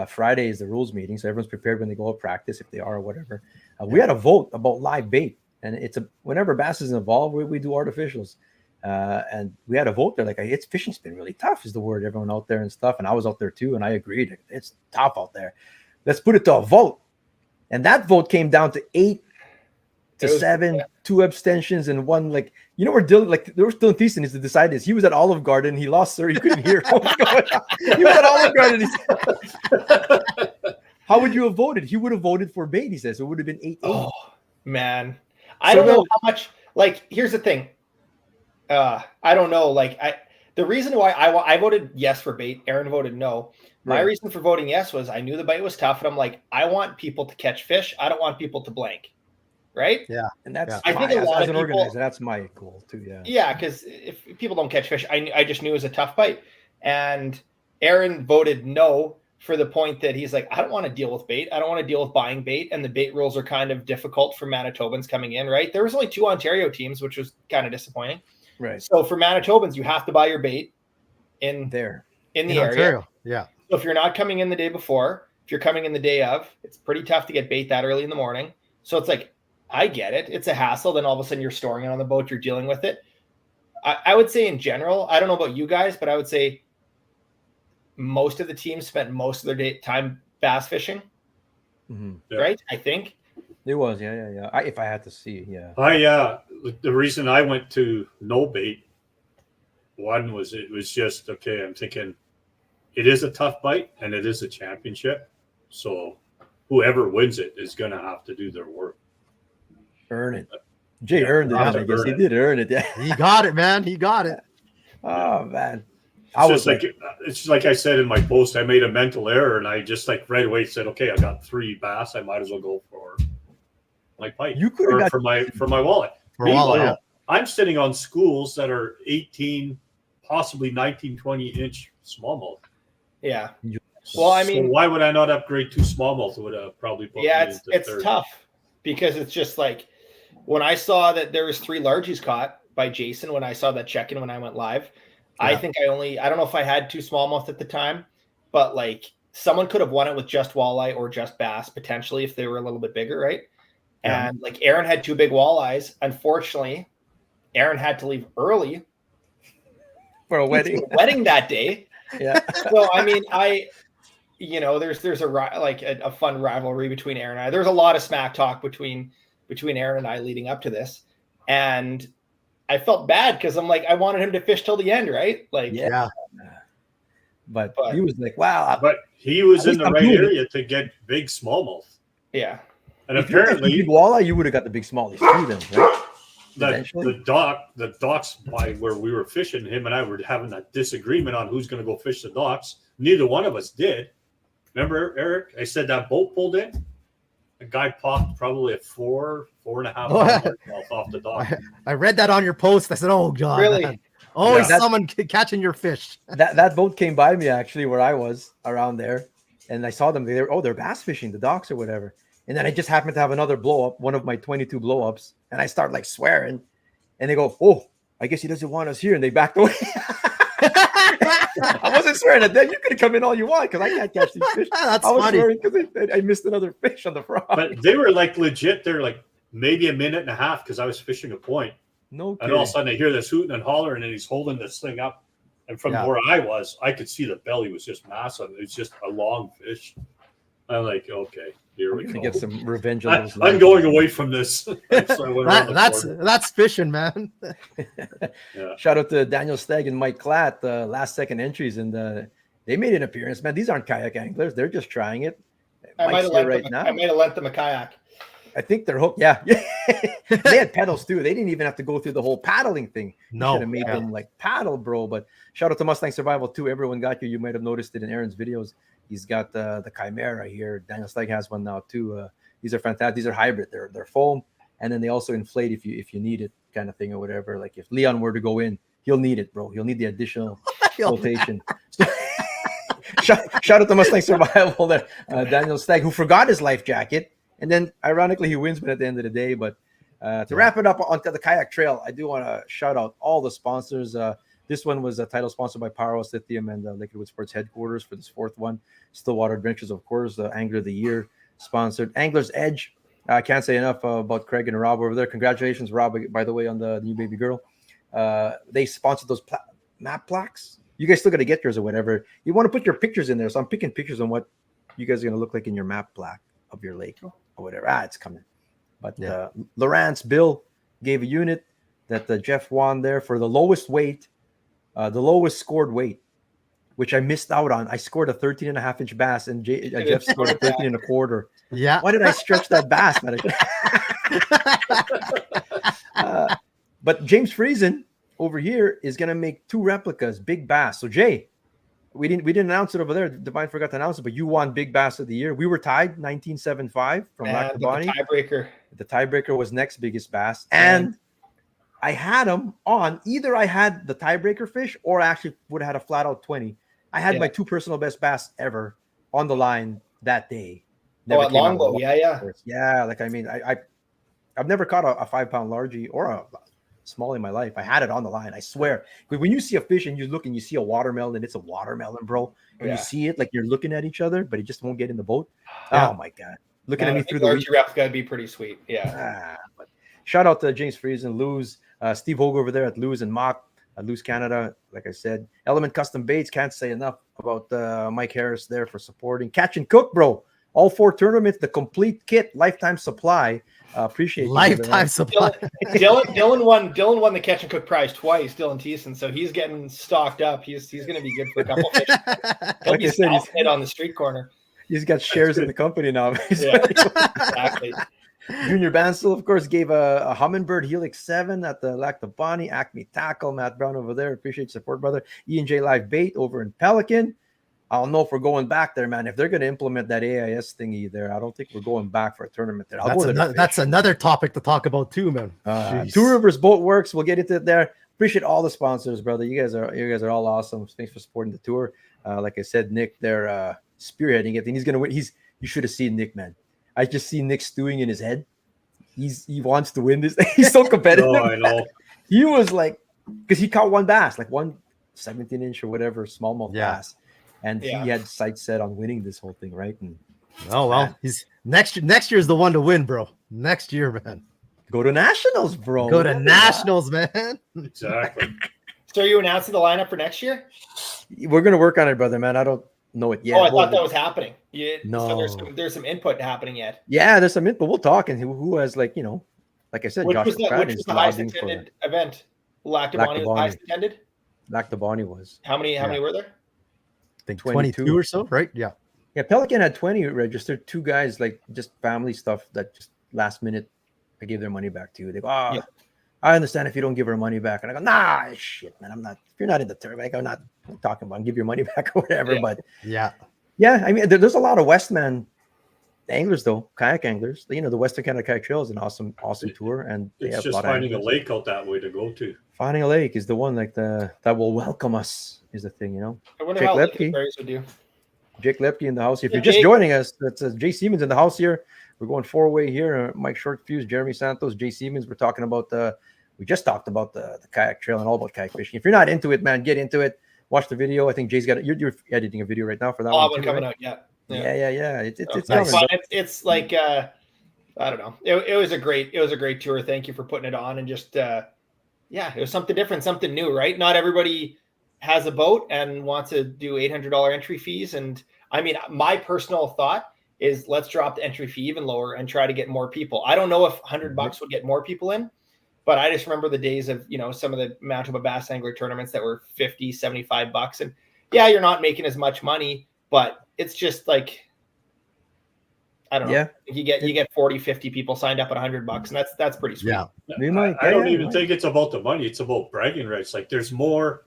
Friday is the rules meeting, so everyone's prepared when they go out practice if they are or whatever. We had a vote about live bait, and it's whenever bass is involved, we do artificials. And we had a vote there, like, it's fishing's been really tough is the word, everyone out there and stuff. And I was out there too, and I agreed, it's tough out there. Let's put it to a vote. And that vote came down to 8-7, 2 abstentions, and 1, like, you know, Dylan Thiessen is to decide this. He was at Olive Garden, he lost, sir. He couldn't hear what was going on. He was at Olive Garden. How would you have voted? He would have voted for bait, he says. It would have been 8-8. Oh, man. I don't know how much, like, here's the thing. I don't know. Like, the reason why I voted yes for bait, Aaron voted no. My reason for voting yes was I knew the bite was tough, and I'm like, I want people to catch fish. I don't want people to blank. Right? Yeah. And that's I think a lot as of an people, organizer, that's my goal too. Yeah. Yeah, because if people don't catch fish, I just knew it was a tough bite. And Aaron voted no for the point that he's like, I don't want to deal with bait. I don't want to deal with buying bait. And the bait rules are kind of difficult for Manitobans coming in, right? There was only 2 Ontario teams, which was kind of disappointing. Right. So for Manitobans, you have to buy your bait in the area. Ontario. Yeah. So if you're not coming in the day before, if you're coming in the day of, it's pretty tough to get bait that early in the morning. So it's like, I get it. It's a hassle. Then all of a sudden you're storing it on the boat. You're dealing with it. I would say in general, I don't know about you guys, but I would say most of the teams spent most of their time bass fishing. Yeah. Right? I think. It was, yeah. If I had to see, yeah. The reason I went to no bait, one was it was just, okay, I'm thinking it is a tough bite and it is a championship. So whoever wins it is going to have to do their work. Earn it. Jay earned it. I guess he did earn it. Yeah. He got it, man. He got it. Oh, man. It's like I said in my post, I made a mental error and I just like right away said, okay, I got 3 bass. I might as well go for my pike. You could have got for my wallet. Meanwhile, I'm sitting on schools that are 18, possibly 19, 20-inch smallmouth. Yeah. Well, I mean, so why would I not upgrade to smallmouth? Would have probably put me into it's third. tough because it's just like when I saw that there was 3 largies caught by Jason when I saw that check-in when I went live. Yeah. I think I don't know if I had 2 smallmouth at the time, but like someone could have won it with just walleye or just bass potentially if they were a little bit bigger, right? Yeah. And like Aaron had 2 big walleyes. Unfortunately, Aaron had to leave early for a wedding. That day. Yeah. So I mean, there's a fun rivalry between Aaron and I. There's a lot of smack talk between Aaron and I leading up to this, and I felt bad because I'm like, I wanted him to fish till the end, right? Like, yeah. But he was like, wow. But he was in the right area to get big smallmouth. Yeah. And apparently, big walleye, you would have got the big smallies too, then, right? The docks by where we were fishing, him and I were having a disagreement on who's going to go fish the docks. Neither one of us did. Remember, Eric? I said that boat pulled in. A guy popped probably a 4.5 pound off the dock. I read that on your post. I said, "Oh God, really? Man. Always someone catching your fish." That boat came by me actually where I was around there, and I saw them. They're bass fishing the docks or whatever. And then I just happened to have another blow up, one of my 22 blow ups, and I start like swearing, and they go, "Oh, I guess he doesn't want us here," and they backed away. I wasn't swearing at them. You could have come in all you want because I can't catch these fish. That's I was funny. swearing because I missed another fish on the frog. But they were like legit. They're like maybe a minute and a half because I was fishing a point. No kidding. And all of a sudden I hear this hooting and hollering, and he's holding this thing up. And from where I was, I could see the belly was just massive. It's just a long fish. I'm like, okay, here we go. Get some revenge. I'm going away from this. So that's fishing, man. Shout out to Daniel Stagg and Mike Klatt, last second entries, and they made an appearance. Man, these aren't kayak anglers; they're just trying it. I might have lent them a kayak. I think they're hooked. Yeah. They had pedals too. They didn't even have to go through the whole paddling thing. No, should have made them like paddle, bro. But shout out to Mustang Survival too. Everyone got you. You might have noticed it in Aaron's videos. He's got the Chimera here. Daniel Stagg has one now too. These are fantastic. These are hybrid. They're foam, and then they also inflate if you need it, kind of thing or whatever. Like if Leon were to go in, he'll need it, bro. He'll need the additional flotation. Shout out to Mustang Survival, that Daniel Stagg, who forgot his life jacket, and then ironically he wins, but at the end of the day. But to wrap it up onto the kayak trail, I do want to shout out all the sponsors. This one was a title sponsored by Powerhouse Lithium and Liquidwood Sports headquarters for this fourth one. Stillwater Adventures, of course, the Angler of the Year sponsored. Angler's Edge. I can't say enough about Craig and Rob over there. Congratulations, Rob, by the way, on the new baby girl. They sponsored those map plaques. You guys still got to get yours or whatever. You want to put your pictures in there. So I'm picking pictures on what you guys are going to look like in your map plaque of your lake or whatever. It's coming. But Lawrence Bill gave a unit that Jeff won there for the lowest weight, the lowest scored weight, which I missed out on. I scored a 13.5-inch bass, and Jeff scored a 13.25. Yeah. Why did I stretch that bass? But James Friesen over here is going to make 2 replicas, big bass. So Jay, we didn't announce it over there. Divine forgot to announce it, but you won big bass of the year. We were tied 1975 from Lac du Bonnie. The tiebreaker was next biggest bass, and I had him on. Either I had the tiebreaker fish, or I actually would have had a flat out 20. I had my 2 personal best bass ever on the line that day. At Longbow, yeah. Like I mean, I've never caught a 5-pound largie or a small in my life. I had it on the line. I swear. When you see a fish and you look and you see a watermelon, and it's a watermelon, bro, and you see it like you're looking at each other, but it just won't get in the boat. Oh my god! Looking at me through the largie rep's gotta be pretty sweet. Yeah. But shout out to James Friesen, Luz, Steve Hogue over there at Luz and Mock. Luz Canada, like I said. Element Custom Baits, can't say enough about Mike Harris there for supporting. Catch and Cook, bro. All 4 tournaments, the complete kit, lifetime supply. Appreciate lifetime supply. Dylan won the Catch and Cook prize twice, Dylan Thiessen, so he's getting stocked up. He's going to be good for a couple fish. He'll be he's on the street corner. He's got shares in the company now. Yeah, exactly. Junior Bansel, of course, gave a Humminbird Helix 7 at the Lac du Bonnie. Acme Tackle, Matt Brown over there. Appreciate your support, brother. E&J Live Bait over in Pelican. I don't know if we're going back there, man. If they're going to implement that AIS thingy there, I don't think we're going back for a tournament there. That's another topic to talk about too, man. Two Rivers Boat Works. We'll get into it there. Appreciate all the sponsors, brother. You guys are all awesome. Thanks for supporting the tour. Like I said, Nick, they're spearheading it, and he's going to win. You should have seen Nick, man. I just see Nick stewing in his head. He wants to win this. He's so competitive. No, I know. He was like, because he caught one bass, like one 17-inch or whatever smallmouth bass. And he had sights set on winning this whole thing, right? And he's next year is the one to win, bro. Next year, man. Go to nationals, bro. Go to nationals, man. Exactly. So are you announcing the lineup for next year? We're gonna work on it, brother, man. I don't know it yet. Oh, I thought that was happening. No. So there's some input happening yet. Yeah, there's some input. We'll talk, and who has like I said, which Josh was the highest attended event? Lac du Bonnie was the highest attended. Lac du Bonnie was. How many were there? I think 22 or so, right? Yeah. Yeah, Pelican had 20 registered. 2 guys, like just family stuff that just last minute I gave their money back to. They go, I understand if you don't give her money back. And I go, nah, shit, man. I'm not, if you're not in the tournament, I'm not talking about give your money back or whatever. Yeah. But yeah, I mean, there's a lot of Westman anglers though, kayak anglers. The Western Canada Kayak Trail is an awesome tour, and they it's have just a lot finding of a lake out that way to go to. Finding a lake is the one that will welcome us is the thing, I wonder Jake how Lepke would do. Jake Lepke in the house. If you're just joining us, that's Jay Siemens in the house here. We're going 4-way here. Mike Shortfuse, Jeremy Santos, Jay Siemens. We're talking about we just talked about the kayak trail and all about kayak fishing. If you're not into it, man, get into it. Watch the video. I think Jay's got it. You're editing a video right now for that one. One coming out. Yeah. It's nice. coming. It's like I don't know. It was a great tour. Thank you for putting it on, and just it was something different, something new, right? Not everybody has a boat and wants to do $800 entry fees. And I mean, my personal thought is let's drop the entry fee even lower and try to get more people. I don't know if $100 would get more people in, but I just remember the days of, some of the Manitoba Bass Angler tournaments that were $50, $75. And you're not making as much money, but it's just like, I don't know. Yeah. You get 40, 50 people signed up at $100, and that's pretty sweet. Yeah. I don't even think it's about the money. It's about bragging rights. Like there's more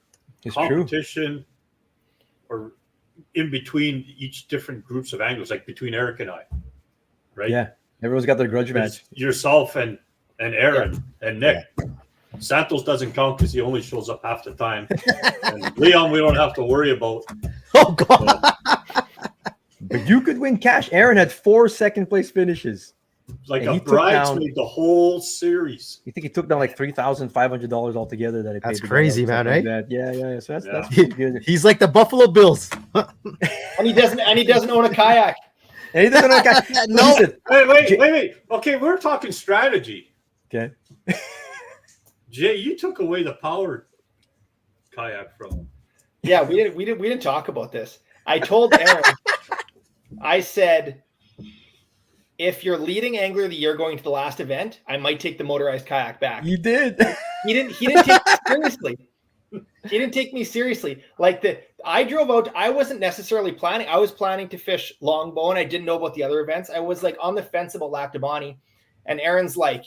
competition or in between each different groups of anglers, like between Eric and I, right? Yeah. Everyone's got their grudge match. Yourself and Aaron and Nick. Yeah. Santos doesn't count because he only shows up half the time. And Leon, we don't have to worry about. Oh, God. But you could win cash. Aaron had 4 second-place finishes. Like a bridesmaid the whole series. You think he took down like $3,500 altogether that he paid? That's crazy, man, right? Yeah. So that's pretty good. He's like the Buffalo Bills. and he doesn't own a kayak. And he doesn't own a kayak. No. Wait. Okay, we're talking strategy. Okay. Jay, you took away the power kayak from him. Yeah, we didn't talk about this. I told Aaron, I said, if you're leading angler of the year going to the last event, I might take the motorized kayak back. You did. He didn't take me seriously. He didn't take me seriously. I drove out. I wasn't necessarily planning. I was planning to fish Longbow, and I didn't know about the other events. I was like on the fence about Lac de Bonnie, and Aaron's like,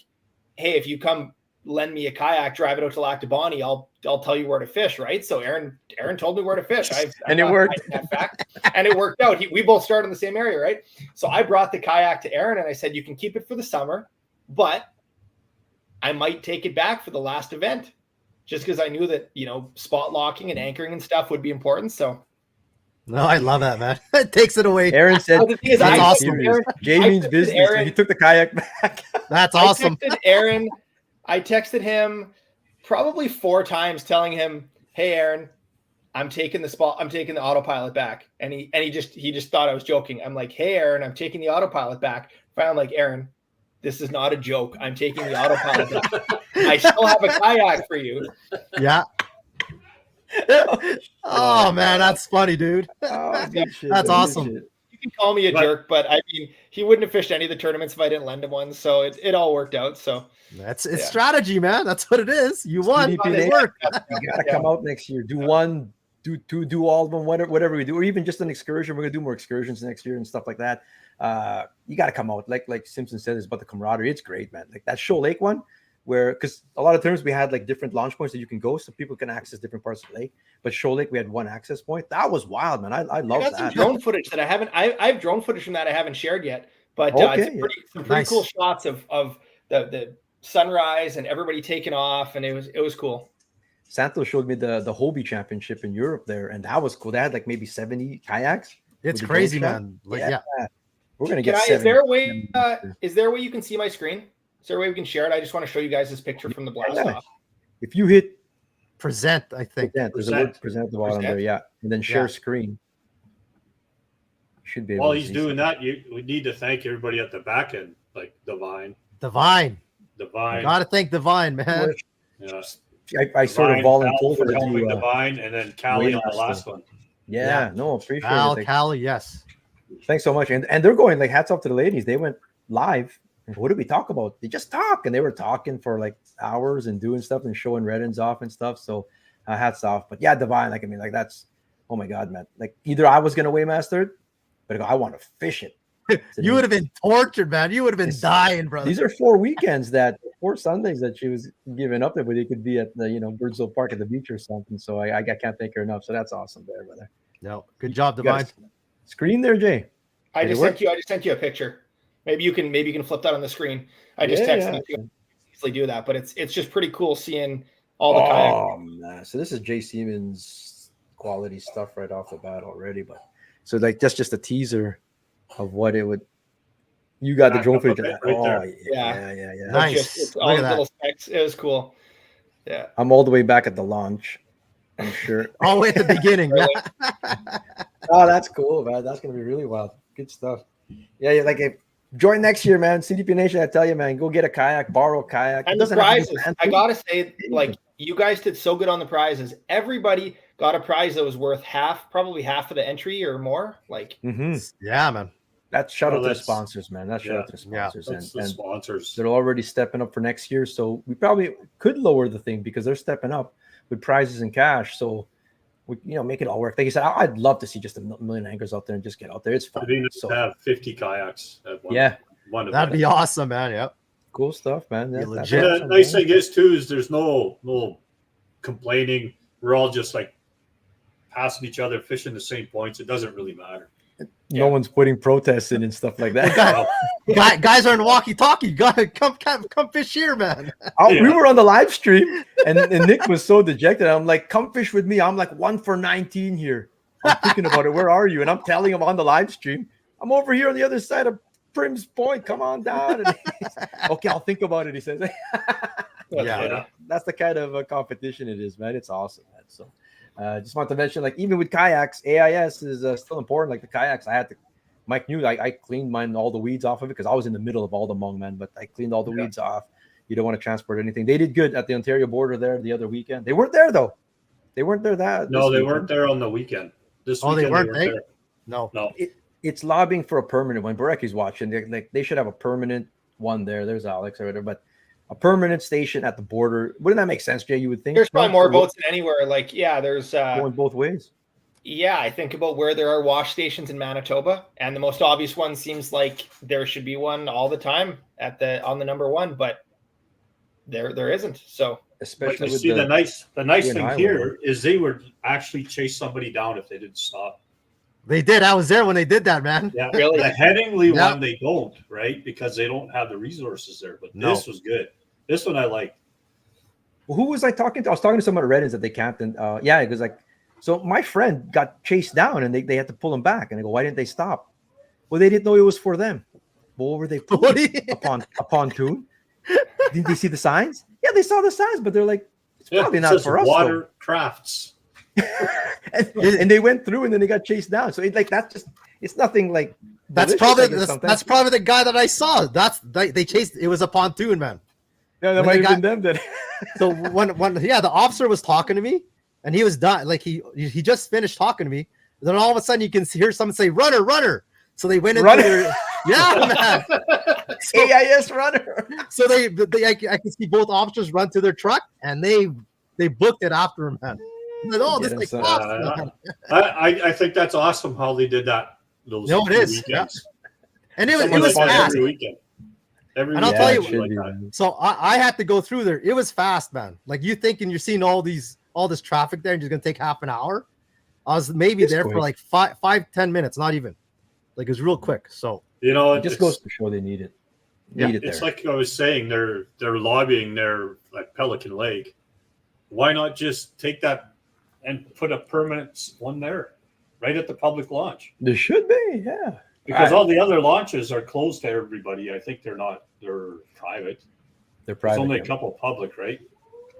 "Hey, if you come lend me a kayak, drive it out to Lac de Bonnie, I'll tell you where to fish." Right. So Aaron told me where to fish. And it worked. That fact. And it worked out. We both started in the same area. Right. So I brought the kayak to Aaron and I said, you can keep it for the summer, but I might take it back for the last event just because I knew that, spot locking and anchoring and stuff would be important. So. No, I love that, man. It takes it away. Aaron said, that's awesome. Jay means business. Aaron, you took the kayak back. That's awesome. I texted him probably 4 times telling him, "Hey, Aaron, I'm taking the autopilot back." And he just thought I was joking. I'm like, "Hey, Aaron, I'm taking the autopilot back." Finally, I'm like, "Aaron, this is not a joke. I'm taking the autopilot back. I still have a kayak for you." Yeah. Oh man, that's funny, dude. That's awesome. You can call me a jerk, but I mean, he wouldn't have fished any of the tournaments if I didn't lend him one. So it all worked out. So it's strategy, man. That's what it is. You won. It worked. You gotta come out next year. Do one, do two, do all of them. Whatever we do, or even just an excursion. We're gonna do more excursions next year and stuff like that. You gotta come out. Like Simpson said, it's about the camaraderie. It's great, man. Like that Shoal Lake one. Because a lot of times we had like different launch points that you can go, so people can access different parts of the lake. But Shoal Lake, we had one access point. That was wild, man. I love that. Some drone footage that I haven't. I have drone footage from that I haven't shared yet. But some pretty cool shots of the sunrise and everybody taking off, and it was cool. Santos showed me the Hobie Championship in Europe there, and that was cool. They had like maybe 70 kayaks. It's crazy, man. Yeah. We're gonna get. Is there a way? Is there a way you can see my screen? Is there a way we can share it? I just want to show you guys this picture from the blast off. If you hit present, I think there's a word present at the bottom there, yeah, and then share screen. Should be able while he's doing that, we need to thank everybody at the back end, like Divine. Gotta thank Divine, man. Yeah. I sort of volunteered for helping Divine, and then Callie on the last one. Yeah, no, appreciate it. Callie, yes. Thanks so much, and they're going like hats off to the ladies. They went live. And what did we talk about? They just talk, and they were talking for like hours and doing stuff and showing red ends off and stuff. So hats off. But yeah, Divine, that's, oh my God, man. Like either I was gonna Waymaster it, but I want to fish it. You would have been tortured, man. You would have been dying, brother. These are 4 Sundays that she was giving up there, but they could be at the Birdsville Park at the beach or something. So I can't thank her enough. So that's awesome there, brother. No, good job, Divine. Screen there, Jay. I just sent you a picture. Maybe you can flip that on the screen. I just texted you. You easily do that, but it's just pretty cool seeing all the kayak. Oh man! So this is Jay Siemens quality stuff right off the bat already. But so like that's just a teaser of what it would. You got the drone footage. Yeah. Nice. It's all the little specs. It was cool. Yeah. I'm all the way back at the launch. I'm sure. All the way at the beginning. Oh, that's cool, man. That's gonna be really wild. Good stuff. Yeah, like if. Join next year, man. CDP Nation, I tell you, man, go get a kayak, borrow a kayak. And the prizes, I gotta say, like you guys did so good on the prizes. Everybody got a prize that was worth probably half of the entry or more. Like, yeah, man. That's shout out to the sponsors, man. That's shout out to the sponsors. And sponsors. They're already stepping up for next year, so we probably could lower the thing because they're stepping up with prizes and cash. So we, make it all work. Like you said, I'd love to see just a million anchors out there and just get out there. It's fun. I think to have 50 kayaks at one event. That'd be awesome, man. Yep. Cool stuff, man. Legit. The nice thing is too is there's no complaining. We're all just like passing each other, fishing the same points. It doesn't really matter. No one's putting protests in and stuff like that. Guys are in walkie-talkie. Come fish here, man. We were on the live stream, and Nick was so dejected. I'm like, come fish with me. I'm like 1 for 19 here. I'm thinking about it. Where are you? And I'm telling him on the live stream, I'm over here on the other side of Prim's Point. Come on down. And okay, I'll think about it, he says. That's the kind of competition it is, man. It's awesome, man. So just want to mention, like, even with kayaks, AIS is still important. Like the kayaks, Mike knew I cleaned all the weeds off of it because I was in the middle of all the Hmong, man, but I cleaned all the weeds off. You don't want to transport anything. They did good at the Ontario border there the other weekend. They weren't there, though. They weren't there they weren't there on the weekend. This weekend they weren't there. No. It's lobbying for a permanent one. Bareki's watching. They should have a permanent one there. There's Alex or whatever, but a permanent station at the border. Wouldn't that make sense, Jay? You would think there's probably more boats than anywhere. Like, there's going both ways. Yeah, I think about where there are wash stations in Manitoba, and the most obvious one seems like there should be one all the time on the number one, but there isn't. So especially with the nice thing here is they would actually chase somebody down if they didn't stop. They did. I was there when they did that, man. Yeah, really. The Headingley one they don't, right? Because they don't have the resources there. But this was good. This one I liked. Well, who was I talking to? I was talking to someone at Reddins that they camped, and it was like, so my friend got chased down, and they had to pull him back. And I go, why didn't they stop? Well, they didn't know it was for them. Well, what were they pulling? a pontoon? Didn't they see the signs? Yeah, they saw the signs, but they're like, it's probably not for us. Water crafts. and they went through, and then they got chased down. So it's nothing like that's probably the guy that I saw. They chased. It was a pontoon, man. Yeah, that might have been them. Then so when the officer was talking to me, and he was done. Like he just finished talking to me. And then all of a sudden you can hear someone say "runner, runner." So they went into their man. So, AIS runner. So I can see both officers run to their truck, and they booked it after him, man. This awesome. I think that's awesome how they did that. It is. Yeah. And it was fast. Every weekend. And I'll tell you, so I had to go through there. It was fast, man. Like you thinking you're seeing all this traffic there and you're going to take half an hour. I was maybe there for like 5-10 minutes, not even. Like it was real quick. So it just goes to show they need it. It's like I was saying, they're lobbying there at Pelican Lake. Why not just take that and put a permanent one there, right at the public launch? There should be, yeah. Because all the other launches are closed to everybody. I think they're private. They're private. There's only a couple public, right?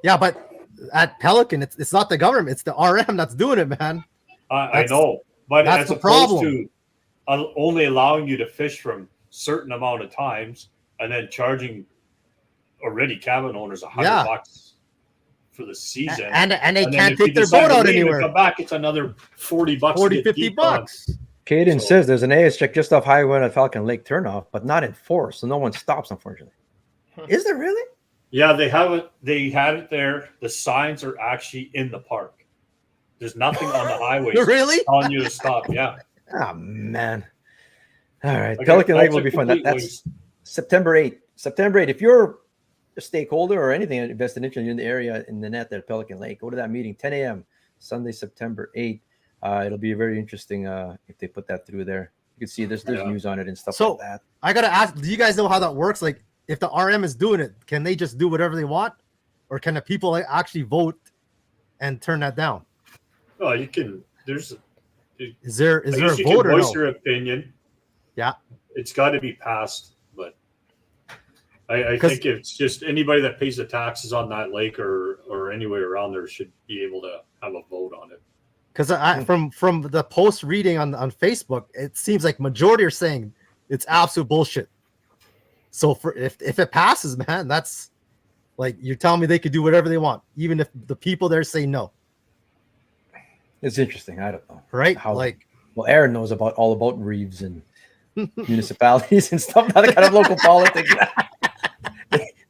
Yeah, but at Pelican, it's not the government; it's the RM that's doing it, man. I know, but that's the problem. To only allowing you to fish from certain amount of times and then charging already cabin owners $100 for the season, and they can't take their boat out anywhere. Come back, it's another $40, $50. Caden says there's an AS check just off Highway 1 at Falcon Lake turnoff, but not enforced, so no one stops, unfortunately. Is there really? Yeah, they have it. They had it there. The signs are actually in the park. There's nothing on the highway really telling you to stop. Yeah. Oh man. All right, Pelican Lake will be fun. That's September 8th. September 8th. If you're a stakeholder or anything invested in the area in the net there at Pelican Lake, go to that meeting 10 a.m. Sunday, September 8th. It'll be very interesting if they put that through there. You can see there's news on it and stuff like that. I gotta ask, do you guys know how that works? Like, if the RM is doing it, can they just do whatever they want, or can the people actually vote and turn that down? Oh, you can. Is there a vote or no? Voice your opinion. Yeah, it's got to be passed, but I think it's just anybody that pays the taxes on that lake or anywhere around there should be able to have a vote on it. Because from the post reading on Facebook, it seems like majority are saying it's absolute bullshit. So if it passes, man, that's like you're telling me they could do whatever they want, even if the people there say no. It's interesting. I don't know, right? Well, Aaron knows all about reeves and municipalities and stuff. That kind of local politics.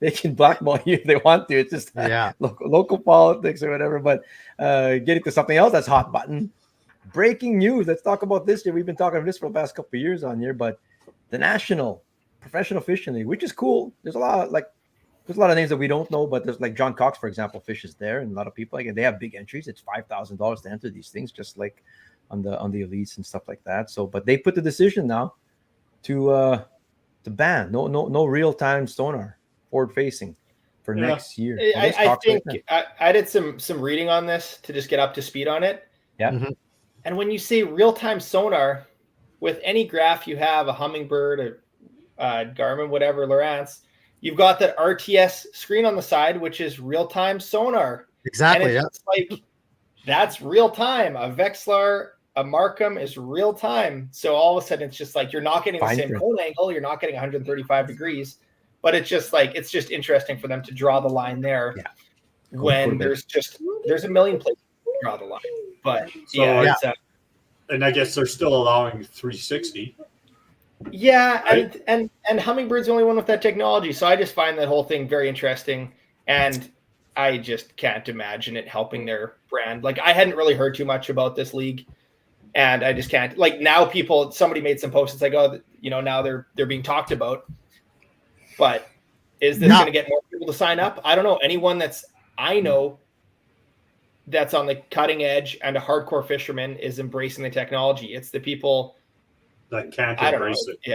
They can blackball you if they want to. It's just local politics or whatever. But getting to something else that's hot button. Breaking news. Let's talk about this. We've been talking about this for the past couple of years on here, but the National Professional Fishing League, which is cool. There's a lot of names that we don't know, but there's like John Cox, for example, fishes there, and a lot of people they have big entries. It's $5,000 to enter these things, just like on the elites and stuff like that. So, but they put the decision now to ban no real time sonar forward facing for next year. I think I did some reading on this to just get up to speed on it. Yeah. Mhm. And when you say real time sonar, with any graph you have, a Hummingbird, a Garmin, whatever, Lowrance, you've got that RTS screen on the side, which is real time sonar. Exactly. And it's like that's real time. A Vexlar, a Markham is real time. So all of a sudden, it's just like you're not getting the same cone angle. You're not getting 135 degrees. But it's just like it's just interesting for them to draw the line there. Yeah. When there's a million places to draw the line. But So, it's, and I guess they're still allowing 360. yeah, right? and Hummingbird's the only one with that technology. So I just find that whole thing very interesting, and I just can't imagine it helping their brand. Like I hadn't really heard too much about this league, and I just can't. Like now, somebody made some posts. It's like, oh, now they're being talked about. But is this going to get more people to sign up? I don't know. Anyone I know that's on the cutting edge and a hardcore fisherman is embracing the technology. It's the people that can't embrace it. Yeah.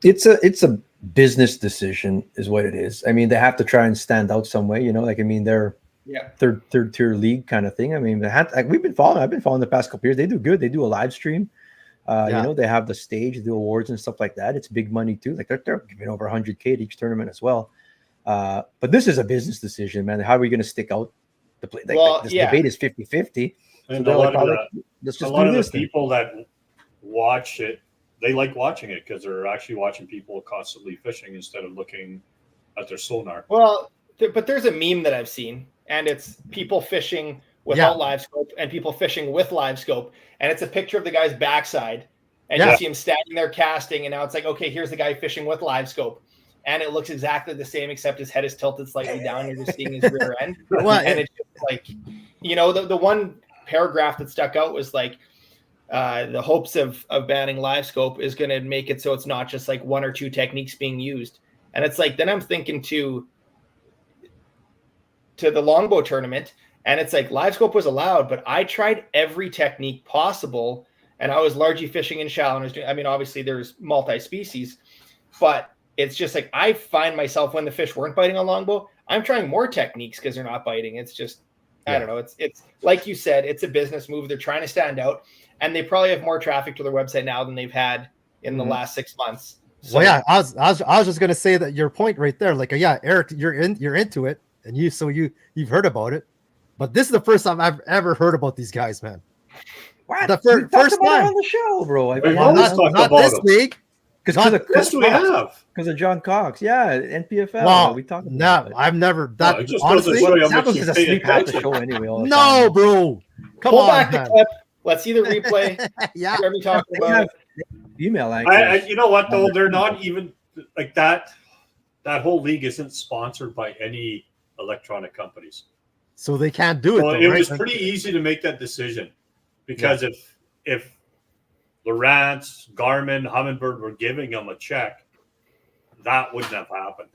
It's a business decision is what it is. I mean, they have to try and stand out some way, they're third tier league kind of thing. I mean, I've been following the past couple years. They do good. They do a live stream. They have the stage, they do awards and stuff like that. It's big money too. Like they're giving over 100K at each tournament as well. But this is a business decision, man. How are we going to stick out the play? This debate is 50-50. And so a lot of the people that watch it, they like watching it because they're actually watching people constantly fishing instead of looking at their sonar. Well, but there's a meme that I've seen, and it's people fishing without live scope and people fishing with live scope, and it's a picture of the guy's backside, and you see him standing there casting, and now it's like, okay, here's the guy fishing with live scope, and it looks exactly the same except his head is tilted slightly down. You're just seeing his rear end, and it's just like, the one paragraph that stuck out was like, the hopes of banning live scope is going to make it so it's not just like one or two techniques being used. And it's like, then I'm thinking to the longbow tournament, and it's like live scope was allowed, but I tried every technique possible, and I was largely fishing in shallow. Obviously there's multi-species, but it's just like, I find myself when the fish weren't biting on longbow, I'm trying more techniques because they're not biting. It's just, I don't know. It's like you said, it's a business move. They're trying to stand out, and they probably have more traffic to their website now than they've had in the last 6 months. So, well, yeah, I was just gonna say that your point right there, like, Eric, you're into it, and you've heard about it, but this is the first time I've ever heard about these guys, man. What? The first time on the show, bro. Not this league. Because of John Cox, NPFL. Wow, we talked. I've never. That just honestly, Samples is asleep half the show anyway. No, bro. Come pull on, back man. the clip. Let's see the replay. Hear me talking about it. Email. You know what though? They're not even like that. That whole league isn't sponsored by any electronic companies, so they can't do it. Well, though, it right? was pretty easy to make that decision because if Lowrance, Garmin, Hummingbird were giving them a check, that wouldn't have happened.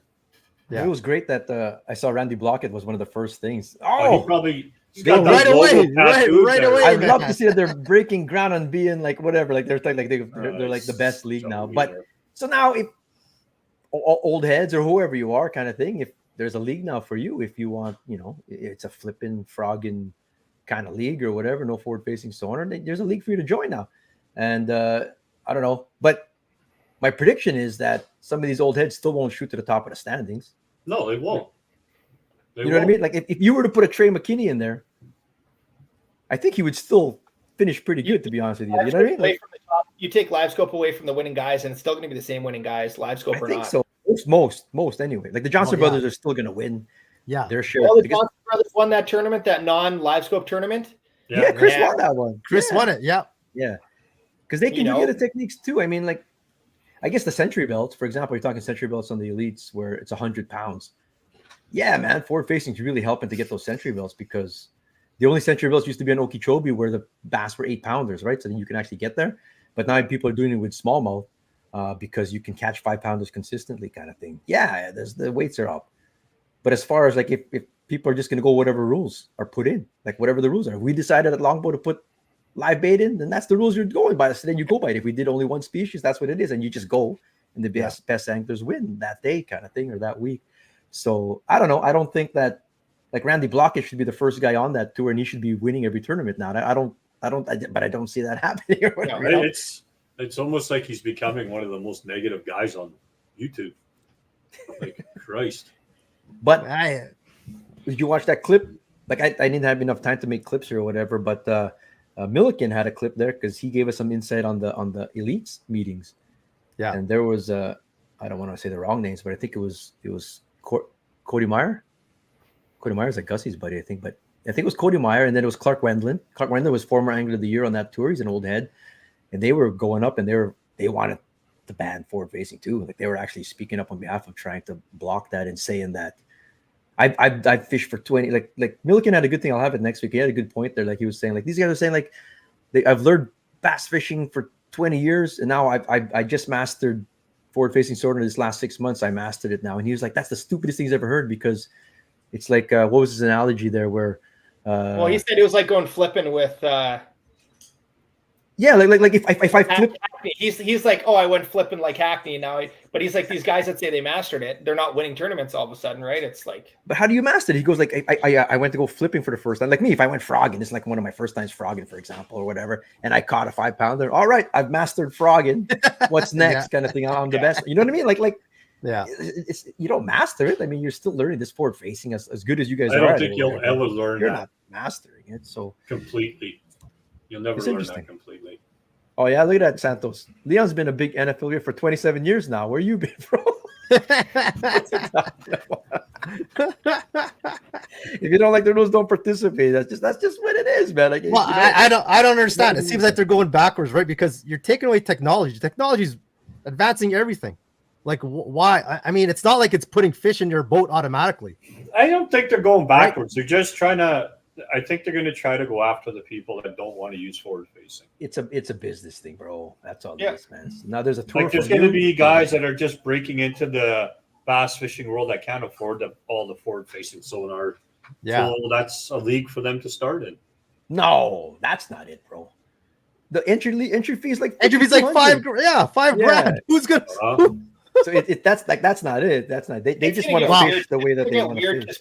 Yeah. It was great that I saw Randy Blockett was one of the first things. He's got right away. I'd love to see that they're breaking ground on being like whatever, like they're like the best league now. But so now, if old heads or whoever you are, kind of thing, if there's a league now for you, if you want, it's a flipping frogging kind of league or whatever, no forward facing sonar, there's a league for you to join now. And I don't know, but my prediction is that some of these old heads still won't shoot to the top of the standings. No, they won't. You know what I mean? Like if you were to put a Trey McKinney in there, I think he would still finish pretty good, to be honest with you. You know what I mean? Like, from the top, you take live scope away from the winning guys, and it's still going to be the same winning guys, live scope or not. I think so. Most anyway. Like the Johnson brothers are still going to win. Yeah, their share. Well, the Johnson brothers won that tournament, that non-live scope tournament. Yeah, Chris won that one. Chris won it. Yeah. Because they can do the other techniques too. I mean, like, I guess the century belts, for example, you're talking century belts on the elites where it's 100 pounds. Yeah, man, forward facing is really helping to get those century belts because the only century belts used to be on Okeechobee where the bass were 8-pounders, right? So then you can actually get there. But now people are doing it with smallmouth because you can catch 5-pounders consistently, kind of thing. Yeah, the weights are up. But as far as like if people are just going to go whatever rules are put in, like whatever the rules are, we decided at longbow to put live baiting, then that's the rules you're going by. So then you go by it. If we did only one species, that's what it is, and you just go, and the best anglers win that day, kind of thing, or that week. So I don't know. I don't think that like Randy Blockett should be the first guy on that tour, and he should be winning every tournament now. But I don't see that happening. It's almost like he's becoming one of the most negative guys on YouTube. Like Christ. But did you watch that clip? Like I didn't have enough time to make clips or whatever, but Milliken had a clip there because he gave us some insight on the elites meetings. Yeah, and there was I don't want to say the wrong names, but I think it was Cody Meyer. Cody Meyer's like Gussie's buddy, I think, but I think it was Cody Meyer, and then it was Clark Wendland. Clark Wendland was former Angler of the Year on that tour. He's an old head, and they were going up, and they wanted to ban forward facing too. Like they were actually speaking up on behalf of trying to block that and saying that I fished for 20. Like Milliken had a good thing. I'll have it next week. He had a good point there. Like he was saying, like these guys are saying, like I've learned bass fishing for 20 years, and now I just mastered forward facing sonar this last 6 months. I mastered it now, and he was like, that's the stupidest thing he's ever heard because it's like what was his analogy there? Where well, he said it was like going flipping with. Yeah, like if I flip, he's like, oh, I went flipping like Hackney now, but he's like these guys that say they mastered it, they're not winning tournaments all of a sudden, right? It's like, but how do you master it? He goes like, I went to go flipping for the first time. Like me, if I went frogging, it's like one of my first times frogging, for example, or whatever, and I caught a 5-pounder. All right, I've mastered frogging. What's next? Kind of thing. I'm the best. You know what I mean? Like. Yeah, it's you don't master it. I mean, you're still learning this forward facing as good as you guys are. I don't think you'll ever learn. You're not mastering it, so completely. You'll never learn that completely. Oh yeah, look at that, Santos. Leon's been a big NFL player for 27 years now. Where you been, bro? If you don't like the rules, don't participate. That's just what it is, man. Like, well, I don't understand. It seems like they're going backwards, right? Because you're taking away technology. Technology's advancing everything. Like, why? I mean, it's not like it's putting fish in your boat automatically. I don't think they're going backwards. Right? They're just trying to. I think they're going to try to go after the people that don't want to use forward facing. It's a business thing, bro. That's all it is, man. Now there's a tour. Like there's going to be guys that are just breaking into the bass fishing world that can't afford all the forward facing sonar. Yeah, so that's a league for them to start in. No, that's not it, bro. The entry fee is like $5 grand. Who's gonna? So that's not it. That's not. They just want to fish the way that they want to fish.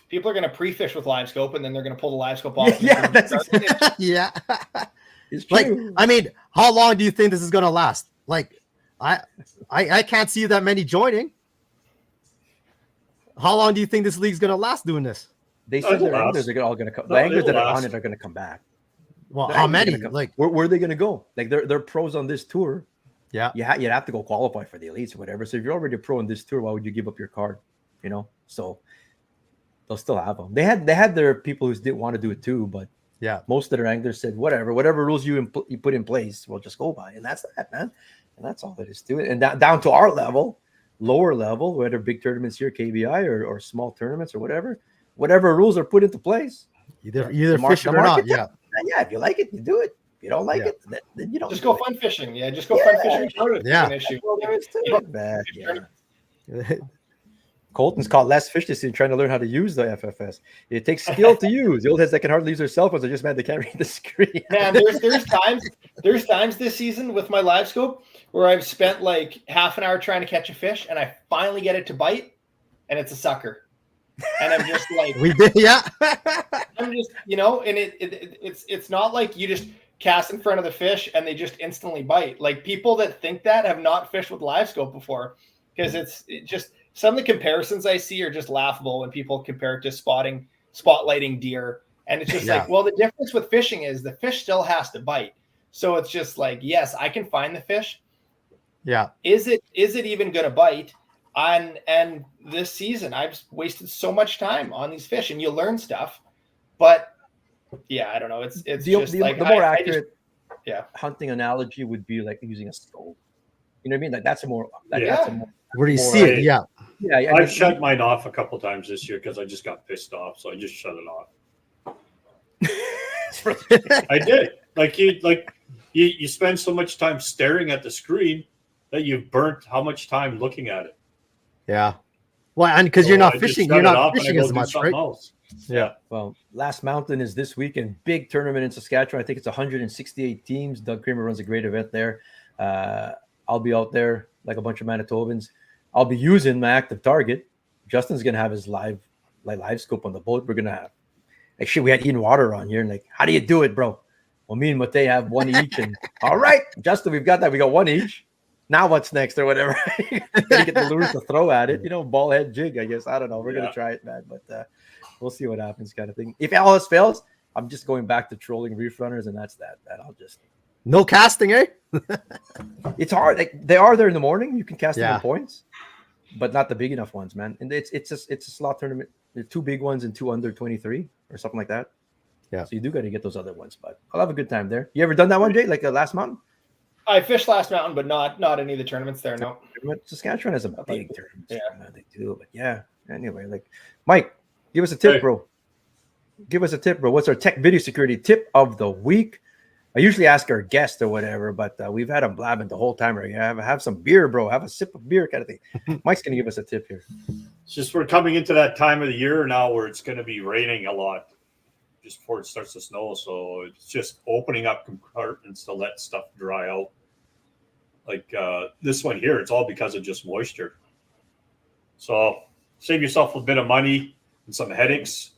People are gonna pre-fish with live scope, and then they're gonna pull the live scope off. Yeah. It's true. Like, I mean, how long do you think this is gonna last? Like, I can't see that many joining. How long do you think this league's gonna last doing this? They said their anglers are all gonna come. The anglers that are on it are gonna come back. Well, how many? Like, where are they gonna go? Like, they're pros on this tour. Yeah, you'd have to go qualify for the elites or whatever. So if you're already a pro in this tour, why would you give up your card? You know, so they'll still have them. They had their people who didn't want to do it too, but yeah, most of their anglers said whatever rules you put in place, we'll just go by, and that's that, man. And that's all that is to it. And down to our level, lower level, whether big tournaments here, KBI or small tournaments or whatever rules are put into place. Either fish it or not. Yeah, if you like it, you do it. You don't like it, then you don't. Just go fun fishing. Yeah, just go fun fishing. Yeah. An issue. Colton's caught less fish this season trying to learn how to use the FFS. It takes skill to use. The old heads that can hardly use their cell phones are just mad they can't read the screen. Man, there's times this season with my live scope where I've spent like half an hour trying to catch a fish, and I finally get it to bite, and it's a sucker. And I'm just like, we did, yeah. I'm just, and it's not like you just cast in front of the fish and they just instantly bite. Like people that think that have not fished with live scope before, because it just some of the comparisons I see are just laughable when people compare it to spotlighting deer, and it's just like, well, the difference with fishing is the fish still has to bite. So it's just like, yes, I can find the fish. Yeah, is it even going to bite? And this season I've wasted so much time on these fish, and you learn stuff, but yeah, I don't know. It's just like the more accurate hunting analogy would be like using a scope. You know what I mean? Like that's a more where you see it. Yeah. I've shut mine off a couple times this year because I just got pissed off, so I just shut it off. I did. You spend so much time staring at the screen that you've burnt how much time looking at it. Yeah. Well, and because you're So not I just fishing, shut you're it not off and I fishing go as do much, something right? else. Yeah. Well, Last Mountain is this weekend. Big tournament in Saskatchewan. I think it's 168 teams. Doug Kramer runs a great event there. I'll be out there like a bunch of Manitobans. I'll be using my active target. Justin's gonna have his live scope on the boat. We're gonna have we had Ian Water on here, and like, how do you do it, bro? Well, me and Mate have one each, and all right, Justin, we've got that. We got one each. Now what's next or whatever? Gotta get the lures to throw at it, ball head jig, I guess. I don't know. We're gonna try it, man, but we'll see what happens, kind of thing. If all else fails, I'm just going back to trolling reef runners, and that's that. I'll just no casting, eh? It's hard. Like, they are there in the morning. You can cast them in Yeah. points, but not the big enough ones, man. And it's a slot tournament. There are 2 big ones and 2 under 23 or something like that. Yeah. So you do got to get those other ones, but I'll have a good time there. You ever done that one, Jay? Like Last Mountain? I fished Last Mountain, but not any of the tournaments there. No. Saskatchewan has a big tournament. Yeah. They do. But yeah. Anyway, like Mike, give us a tip, Hey. bro. Give us a tip, bro. What's our tech video security tip of the week? I usually ask our guest or whatever, but we've had them blabbing the whole time. Right? Have some beer, bro. Have a sip of beer, kind of thing. Mike's gonna give us a tip here. It's just we're coming into that time of the year now where it's going to be raining a lot just before it starts to snow. So it's just opening up compartments to let stuff dry out. Like this one here, it's all because of just moisture. So save yourself a bit of money and some headaches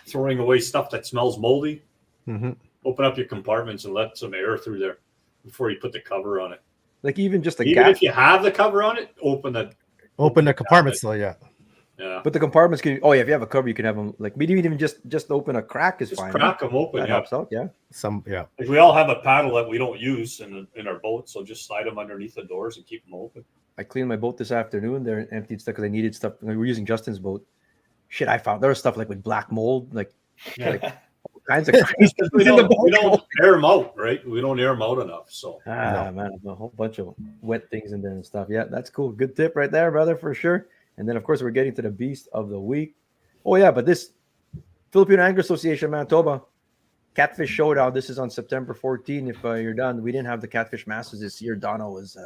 throwing away stuff that smells moldy. Mm-hmm. Open up your compartments and let some air through there before you put the cover on it. Like even just a Even gap. if you have the cover on it, open The compartments, though, yeah. Yeah. But the compartments can. Oh yeah, if you have a cover, you can have them. Like maybe even just open a crack is Just fine. crack them open. That Yeah. helps out. Yeah. Like we all have a paddle that we don't use in our boat, so just slide them underneath the doors and keep them open. I cleaned my boat this afternoon. They're emptied stuff because I needed stuff. We were using Justin's boat. Shit, I found there was stuff like with black mold, like all kinds of crazy stuff. we don't air them out, right? We don't air them out enough. So man, a whole bunch of wet things in there and stuff. Yeah, that's cool. Good tip right there, brother, for sure. And then of course we're getting to the beast of the week. Oh yeah, but this Filipino Angler Association Manitoba Catfish Showdown. This is on September 14. If you're done, we didn't have the Catfish Masters this year. Donna was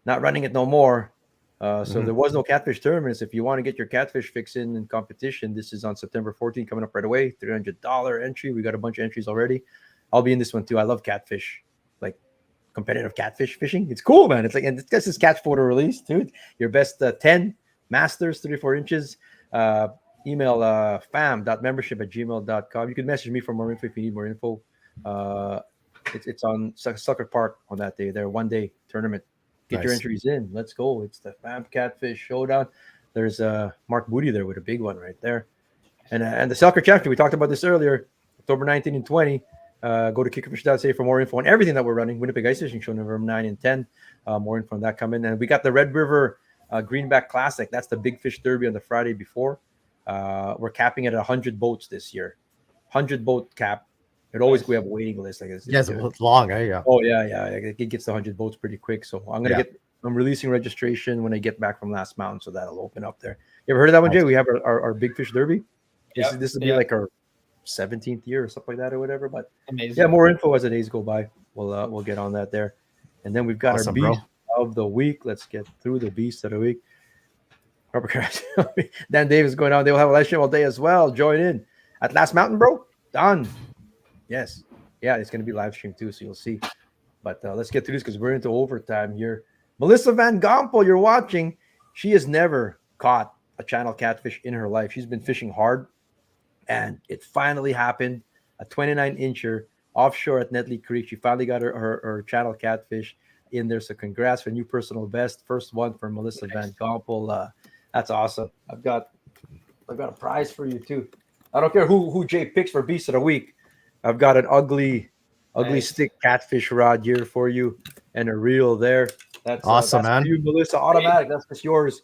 not running it no more. So there was no catfish tournaments. If you want to get your catfish fix in competition, this is on September 14, coming up right away. $300 entry. We got a bunch of entries already. I'll be in this one too. I love catfish, like competitive catfish fishing. It's cool, man. It's like, and this is catch photo release too. Your best 10 masters, 3-4 inches. Email fam.membership@gmail.com. You can message me for more info if you need more info. It's on Sucker Park on that day. There, 1-day tournament. Get your entries in. Let's go. It's the Fam Catfish Showdown. There's Mark Booty there with a big one right there. And the Selker Chapter, we talked about this earlier, October 19 and 20. Go to kickerfish.ca for more info on everything that we're running. Winnipeg Ice Fishing Show, November 9 and 10. More info on that coming. And we got the Red River Greenback Classic. That's the Big Fish Derby on the Friday before. We're capping it at 100 boats this year. 100 boat cap. We have a waiting list. It's long, eh? Yeah. Oh yeah. It gets to 100 boats pretty quick. So I'm releasing registration when I get back from Last Mountain, so that'll open up there. You ever heard of that one, Jay? We have our Big Fish Derby. This will be like our 17th year or something like that or whatever. But amazing. Yeah, more info as the days go by. We'll get on that there. And then we've got our beast of the week. Let's get through the beast of the week. Dan Davis going on. They will have a live stream all day as well. Join in at Last Mountain, bro. Done. Yes. Yeah, it's going to be live stream too, so you'll see. But let's get through this because we're into overtime here. Melissa Van Gompel, you're watching. She has never caught a channel catfish in her life. She's been fishing hard, and it finally happened. A 29-incher offshore at Netley Creek. She finally got her channel catfish in there. So congrats for a new personal best. First one for Melissa Van Gompel. That's awesome. I've got a prize for you too. I don't care who Jay picks for Beast of the Week. I've got an ugly stick catfish rod here for you and a reel there. That's awesome, that's man. For you, Melissa, automatic. That's just yours.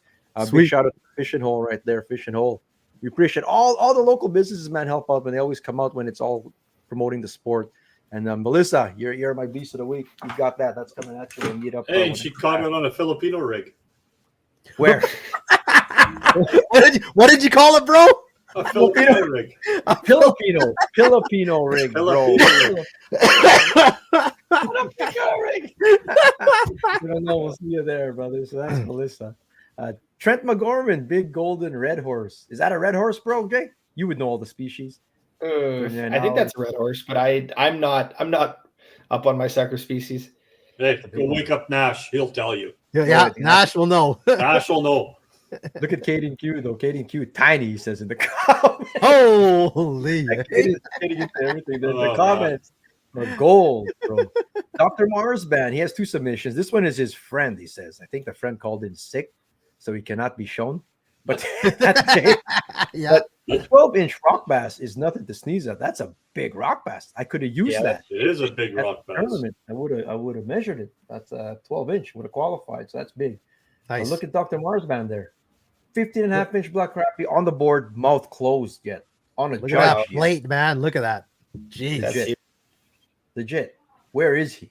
Big shout out to Fishing Hole right there, Fishing Hole. We appreciate all the local businesses, man, help out when they always come out when it's all promoting the sport. And Melissa, you're my Beast of the Week. You got that. That's coming at you when you get up. Hey, she caught it on a Filipino rig. Where? What did you call it, bro? A Filipino rig. A Filipino rig, bro. Filipino rig. We don't know. We'll see you there, brother. So that's Melissa. Trent McGorman, big golden red horse. Is that a red horse, bro, Jay? You would know all the species. I think that's a red horse, but I'm not up on my sucker species. Hey, go wake up Nash. He'll tell you. Yeah, Nash will know. Nash will know. Look at Katie and Q, though. Katie and Q, tiny, he says in the comments. Holy. Katie's getting into everything. The comments are gold, bro. Dr. Mars Band, he has 2 submissions. This one is his friend, he says. I think the friend called in sick, so he cannot be shown. But that's Jay. Yeah. A 12-inch rock bass is nothing to sneeze at. That's a big rock bass. I could have used that. It is a big rock bass. Tournament. I would have measured it. That's a 12-inch. Would have qualified. So that's big. Nice. But look at Dr. Mars Band there. 15.5-inch black crappie on the board, mouth closed yet. On a Look judge. at that plate, man. Look at that. Jeez. Legit. Where is he?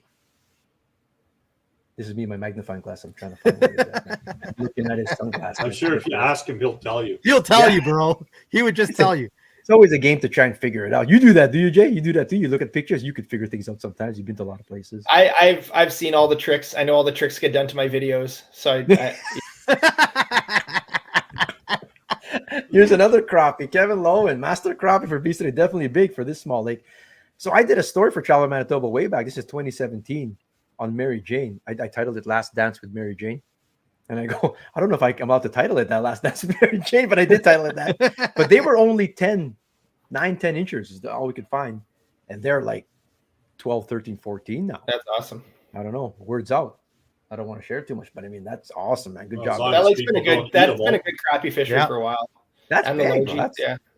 This is me, my magnifying glass. I'm trying to find where he's at. I'm looking at his sunglasses. I'm sure if you ask him, he'll tell you. He'll tell you, bro. He would just tell you. It's always a game to try and figure it out. You do that, do you, Jay? You do that too? You look at pictures, you could figure things out sometimes. You've been to a lot of places. I've seen all the tricks. I know all the tricks get done to my videos. So Here's another crappie. Kevin Lowen, master crappie for Beast Today. Definitely big for this small lake. So I did a story for Travel Manitoba way back. This is 2017 on Mary Jane. I titled it Last Dance with Mary Jane. And I go, I don't know if I'm allowed to title it that, Last Dance with Mary Jane, but I did title it that. But they were only 10 inches is all we could find. And they're like 12, 13, 14 now. That's awesome. I don't know. Word's out. I don't want to share too much, but I mean, that's awesome, man. Good job. That lake's been a good crappie fishery for a while. That's big,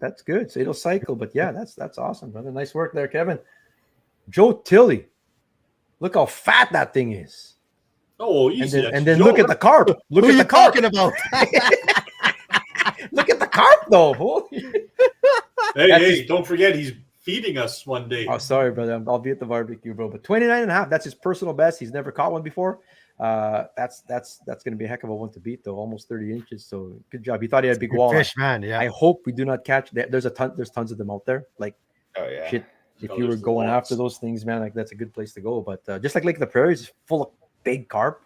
that's good. So it'll cycle, but yeah, that's awesome, brother. Nice work there, Kevin. Joe Tilley. Look how fat that thing is. Oh, easy. And then look at the carp. Look at the carp. Talking about? Look at the carp, though. Hey, don't forget he's feeding us one day. Oh, sorry, brother. I'll be at the barbecue, bro. But 29.5, that's his personal best. He's never caught one before. That's going to be a heck of a one to beat, though. Almost 30 inches. So good job. He thought he had a big walleye. Fish, man. Yeah. I hope we do not catch that. There's tons of them out there. Like, shit. If you were going after those things, man, like that's a good place to go. But just like Lake of the Prairies is full of big carp.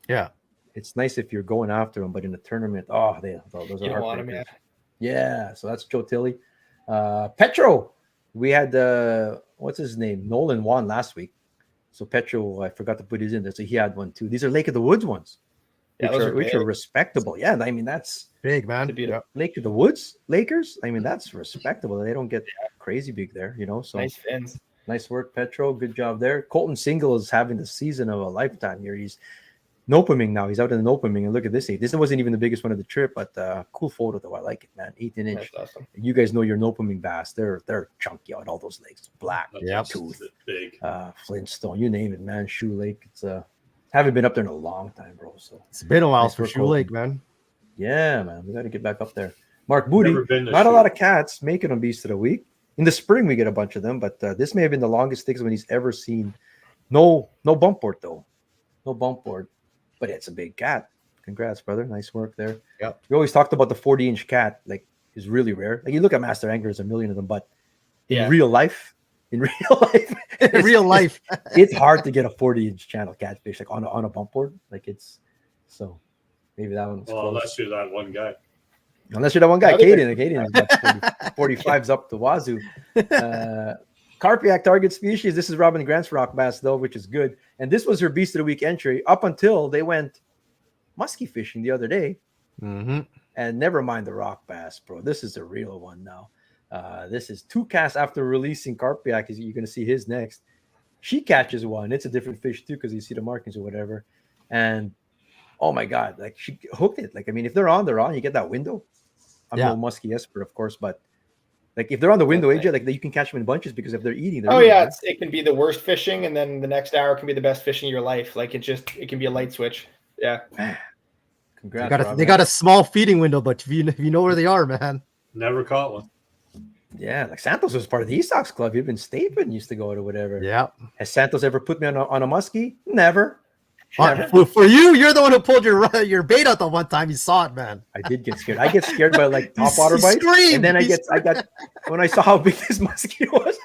Yeah. It's nice if you're going after them, but in a tournament, those are hard. Yeah. So that's Joe Tilley. Petro. We had what's his name? Nolan won last week. So Petro, I forgot to put his in there. So he had one too. These are Lake of the Woods ones. Which are respectable. Yeah, I mean that's big, man. Lake of the Woods Lakers. I mean that's respectable. They don't get crazy big there, So nice fins. Nice work, Petro. Good job there. Colton Single is having the season of a lifetime here. He's Nopaming now. He's out in the Nopaming, and look at this. This wasn't even the biggest one of the trip, but cool photo though. I like it, man. 18-inch. That's awesome. You guys know your Nopaming bass. They're chunky on all those lakes. Black, tooth, big, Flintstone. You name it, man. Shoe Lake. It's haven't been up there in a long time, bro. So it's been a while for Shoe Lake, man. Yeah, man. We got to get back up there. Mark Booty. Not a lot of cats making on Beast of the Week. In the spring, we get a bunch of them, but this may have been the longest sticks when he's ever seen. No bump board though. No bump board, but it's a big cat. Congrats, brother. Nice work there. Yep. We always talked about the 40-inch cat, like is really rare. Like you look at Master Angler, there's a million of them, but in real life, it's hard to get a 40-inch channel catfish like on a bump board. Like it's so maybe that one's close. Unless you're that one guy. Unless you're that one guy, Caden is 45's up to wazoo. Carpiac target species. This is Robin Grant's rock bass, though, which is good. And this was her Beast of the Week entry up until they went muskie fishing the other day. Mm-hmm. And never mind the rock bass, bro. This is a real one now. This is 2 casts after releasing Carpiac. You're going to see his next. She catches one. It's a different fish, too, because you see the markings or whatever. And, oh, my God. Like, she hooked it. Like, I mean, if they're on. You get that window. I'm no musky expert, of course, but like if they're on the window, AJ, like you can catch them in bunches because if they're eating, it can be the worst fishing, and then the next hour can be the best fishing of your life. Like it can be a light switch. Yeah. Congrats. They got a small feeding window, but if you know where they are, man. Never caught one. Yeah, like Santos was part of the Esox Club. Even Stapin used to go to whatever. Yeah. Has Santos ever put me on a muskie? Never. For you, you're the one who pulled your bait out the one time. You saw it, man. I did get scared. I get scared by like topwater bites, and then I got when I saw how big this muskie was,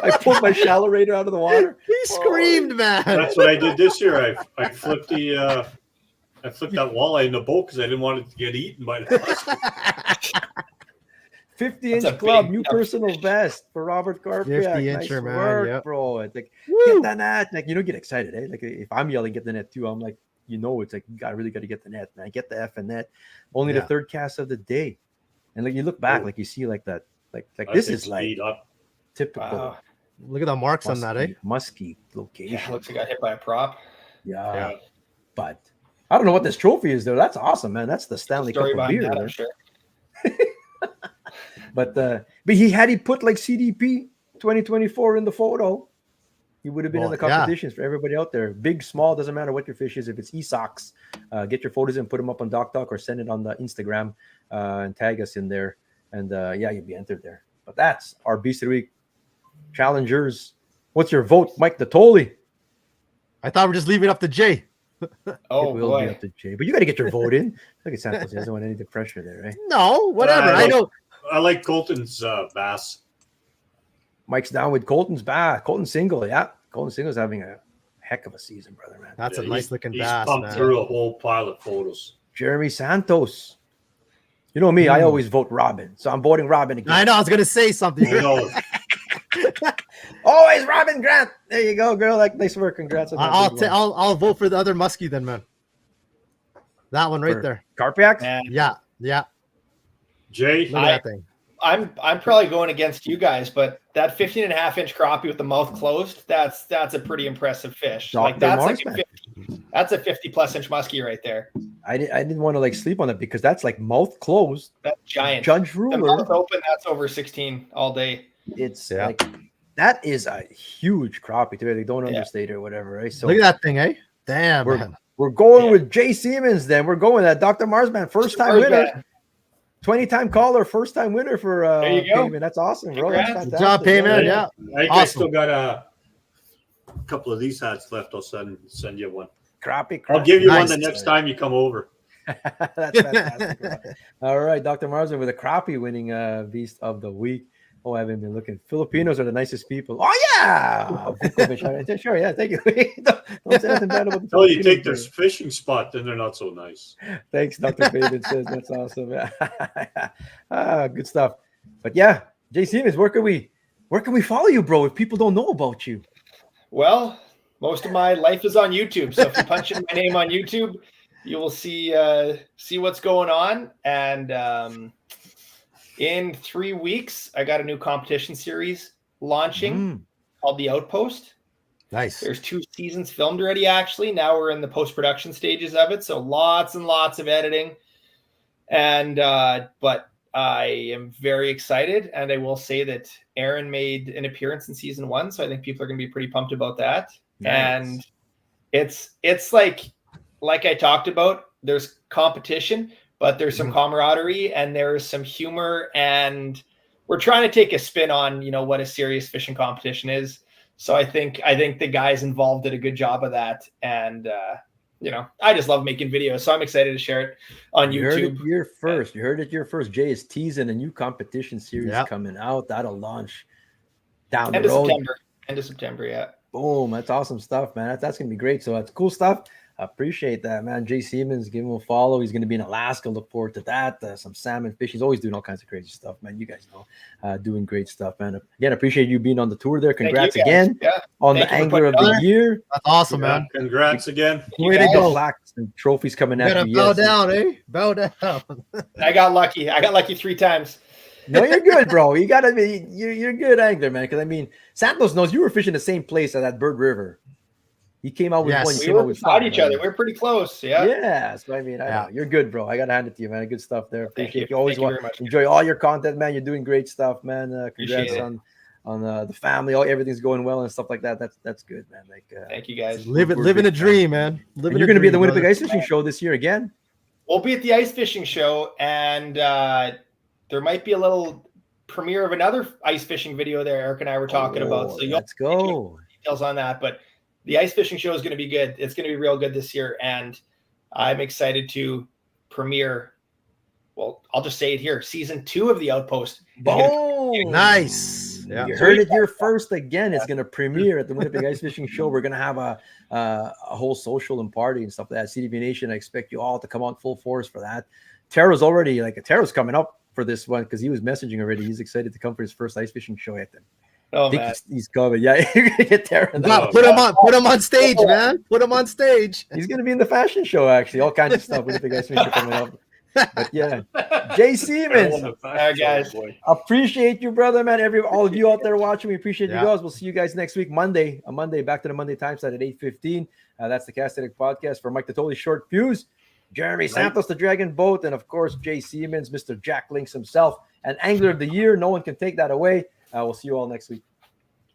I pulled my shallow raider out of the water. He screamed, man. That's what I did this year. I flipped the I flipped that walleye in the boat because I didn't want it to get eaten by the husky. 50-inch club, new personal best for Robert Carpiak. 50-incher, nice man, work, yep. bro. It's like, Woo! get the net. Like, get excited, eh? Like, if I'm yelling, get the net too, I'm like, it's like, you really got to get the net, man. Get the effing net. Only the third cast of the day. And like, you look back, like, you see like that, like this is like typical. Wow. Look at the marks on that, eh? Musky location. Yeah, looks like I got hit by a prop. Yeah. But I don't know what this trophy is, though. That's awesome, man. That's the Stanley Cup of beer. That, I'm sure. But he put like CDP 2024 in the photo, he would have been in the competitions for everybody out there. Big, small, doesn't matter what your fish is. If it's e-socks, get your photos and put them up on DocDoc or send it on the Instagram and tag us in there. And you'll be entered there. But that's our Beast of the Week challengers. What's your vote, Mike Natoli? I thought we're just leaving it up to Jay. Oh, it will be up to Jay, but you got to get your vote in. Look at Santos; he doesn't want any of the pressure there, right? No, whatever. I know. I like Colton's bass. Mike's down with Colton's bass. Colton single, yeah. Colton single's having a heck of a season, brother, man. That's a nice looking bass, pumped man. through a whole pile of photos. Jeremy Santos. You know me, I always vote Robin, so I'm voting Robin again. I know. I was gonna say something. Always Robin Grant. There you go, girl. Like, nice work. Congrats. On I'll vote for the other muskie then, man. That one right there. Carpiak? Yeah. Jay, look at that thing. I'm probably going against you guys, but that 15.5-inch crappie with the mouth closed, that's a pretty impressive fish. Like that's a 50+ inch muskie right there. I didn't want to like sleep on it because that's like mouth closed. That's giant. Judge ruler. The mouth open, that's over 16 all day. It's like that is a huge crappie too. They don't understate it or whatever, right? So look at that thing, eh? Damn, we're going with Jay Siemens then. We're going at Dr. Marsman, first time winner. 20-time caller, first time winner for there you go. Payman. That's awesome, bro. Good job, Payman. Yeah. I still got a couple of these hats left. I'll send you one. Crappie. I'll give you one the next time you come over. That's fantastic. All right, Dr. Marsman with a crappie winning Beast of the Week. Oh, I haven't been looking. Filipinos are the nicest people. Oh, yeah. Sure, yeah. Thank you. Don't say nothing bad about the Until you take their fishing spot, then they're not so nice. Thanks, Dr. Fabian says. That's awesome. Good stuff. But yeah, Jay Siemens, where can we follow you, bro, if people don't know about you? Well, most of my life is on YouTube. So if you punch in my name on YouTube, you will see what's going on. And in 3 weeks, I got a new competition series launching called The Outpost. Nice. There's 2 seasons filmed already, actually. Now we're in the post-production stages of it. So lots and lots of editing. And but I am very excited. And I will say that Aaron made an appearance in season 1. So I think people are going to be pretty pumped about that. Nice. And it's like I talked about, there's competition, but there's some camaraderie and there's some humor, and we're trying to take a spin on, what a serious fishing competition is. So I think the guys involved did a good job of that. And, I just love making videos. So I'm excited to share it on YouTube. You heard it here first. Jay is teasing a new competition series coming out. That'll launch down the road. End of September, yeah. Boom. That's awesome stuff, man. That's going to be great. So that's cool stuff. I appreciate that, man. Jay Siemens, give him a follow. He's going to be in Alaska. Look forward to that. Some salmon fish. He's always doing all kinds of crazy stuff, man. You guys know, doing great stuff, man. Again, appreciate you being on the tour there. Congrats again on the Angler of the Year. That's awesome, man. Congrats again. Way to go. Plaques and trophies coming at you. Bow down, eh? Bow down. I got lucky. 3 times. No, you're good, bro. You gotta be. You're good angler, man. Because Santos knows you were fishing the same place at that Bird River. He came out with one. We were beside each other. We're pretty close. Yeah. Yeah. So I know. You're good, bro. I gotta hand it to you, man. Good stuff there. Appreciate you. Always enjoy all your content, man. You're doing great stuff, man. Congrats on the family. Everything's going well and stuff like that. That's good, man. Thank you, guys. Living a dream, man. You're gonna be at the Winnipeg Ice Fishing Show this year again. We'll be at the Ice Fishing Show, and there might be a little premiere of another ice fishing video there. Eric and I were talking about. So let's go. Details on that, but the Ice Fishing Show is going to be good. It's going to be real good this year, and I'm excited to premiere. Well, I'll just say it here: season 2 of The Outpost. Boom! Nice. Yeah. You heard it here first again. It's going to premiere at the Winnipeg Ice Fishing Show. We're going to have a whole social and party and stuff like that. CDB Nation, I expect you all to come out full force for that. Tara's coming up for this one because he was messaging already. He's excited to come for his first ice fishing show at them. Oh man, he's coming. Yeah, you're gonna get Tara. Put him on stage, man. Put him on stage. He's gonna be in the fashion show, actually. All kinds of stuff. Winnipeg Ice Fishing Show coming up. But yeah, Jay Siemens, guys. appreciate you, brother, man. All of you out there watching, we appreciate you Yeah. guys. We'll see you guys next week, Monday. Back to the Monday time slot at 8:15. That's the Cast Addict Podcast for Mike the Totally Short Fuse, Jeremy Santos, the Dragon Boat, and of course Jay Siemens, Mr. Jack Links himself, and Angler of the Year. No one can take that away. We'll see you all next week.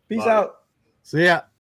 Peace out. See ya.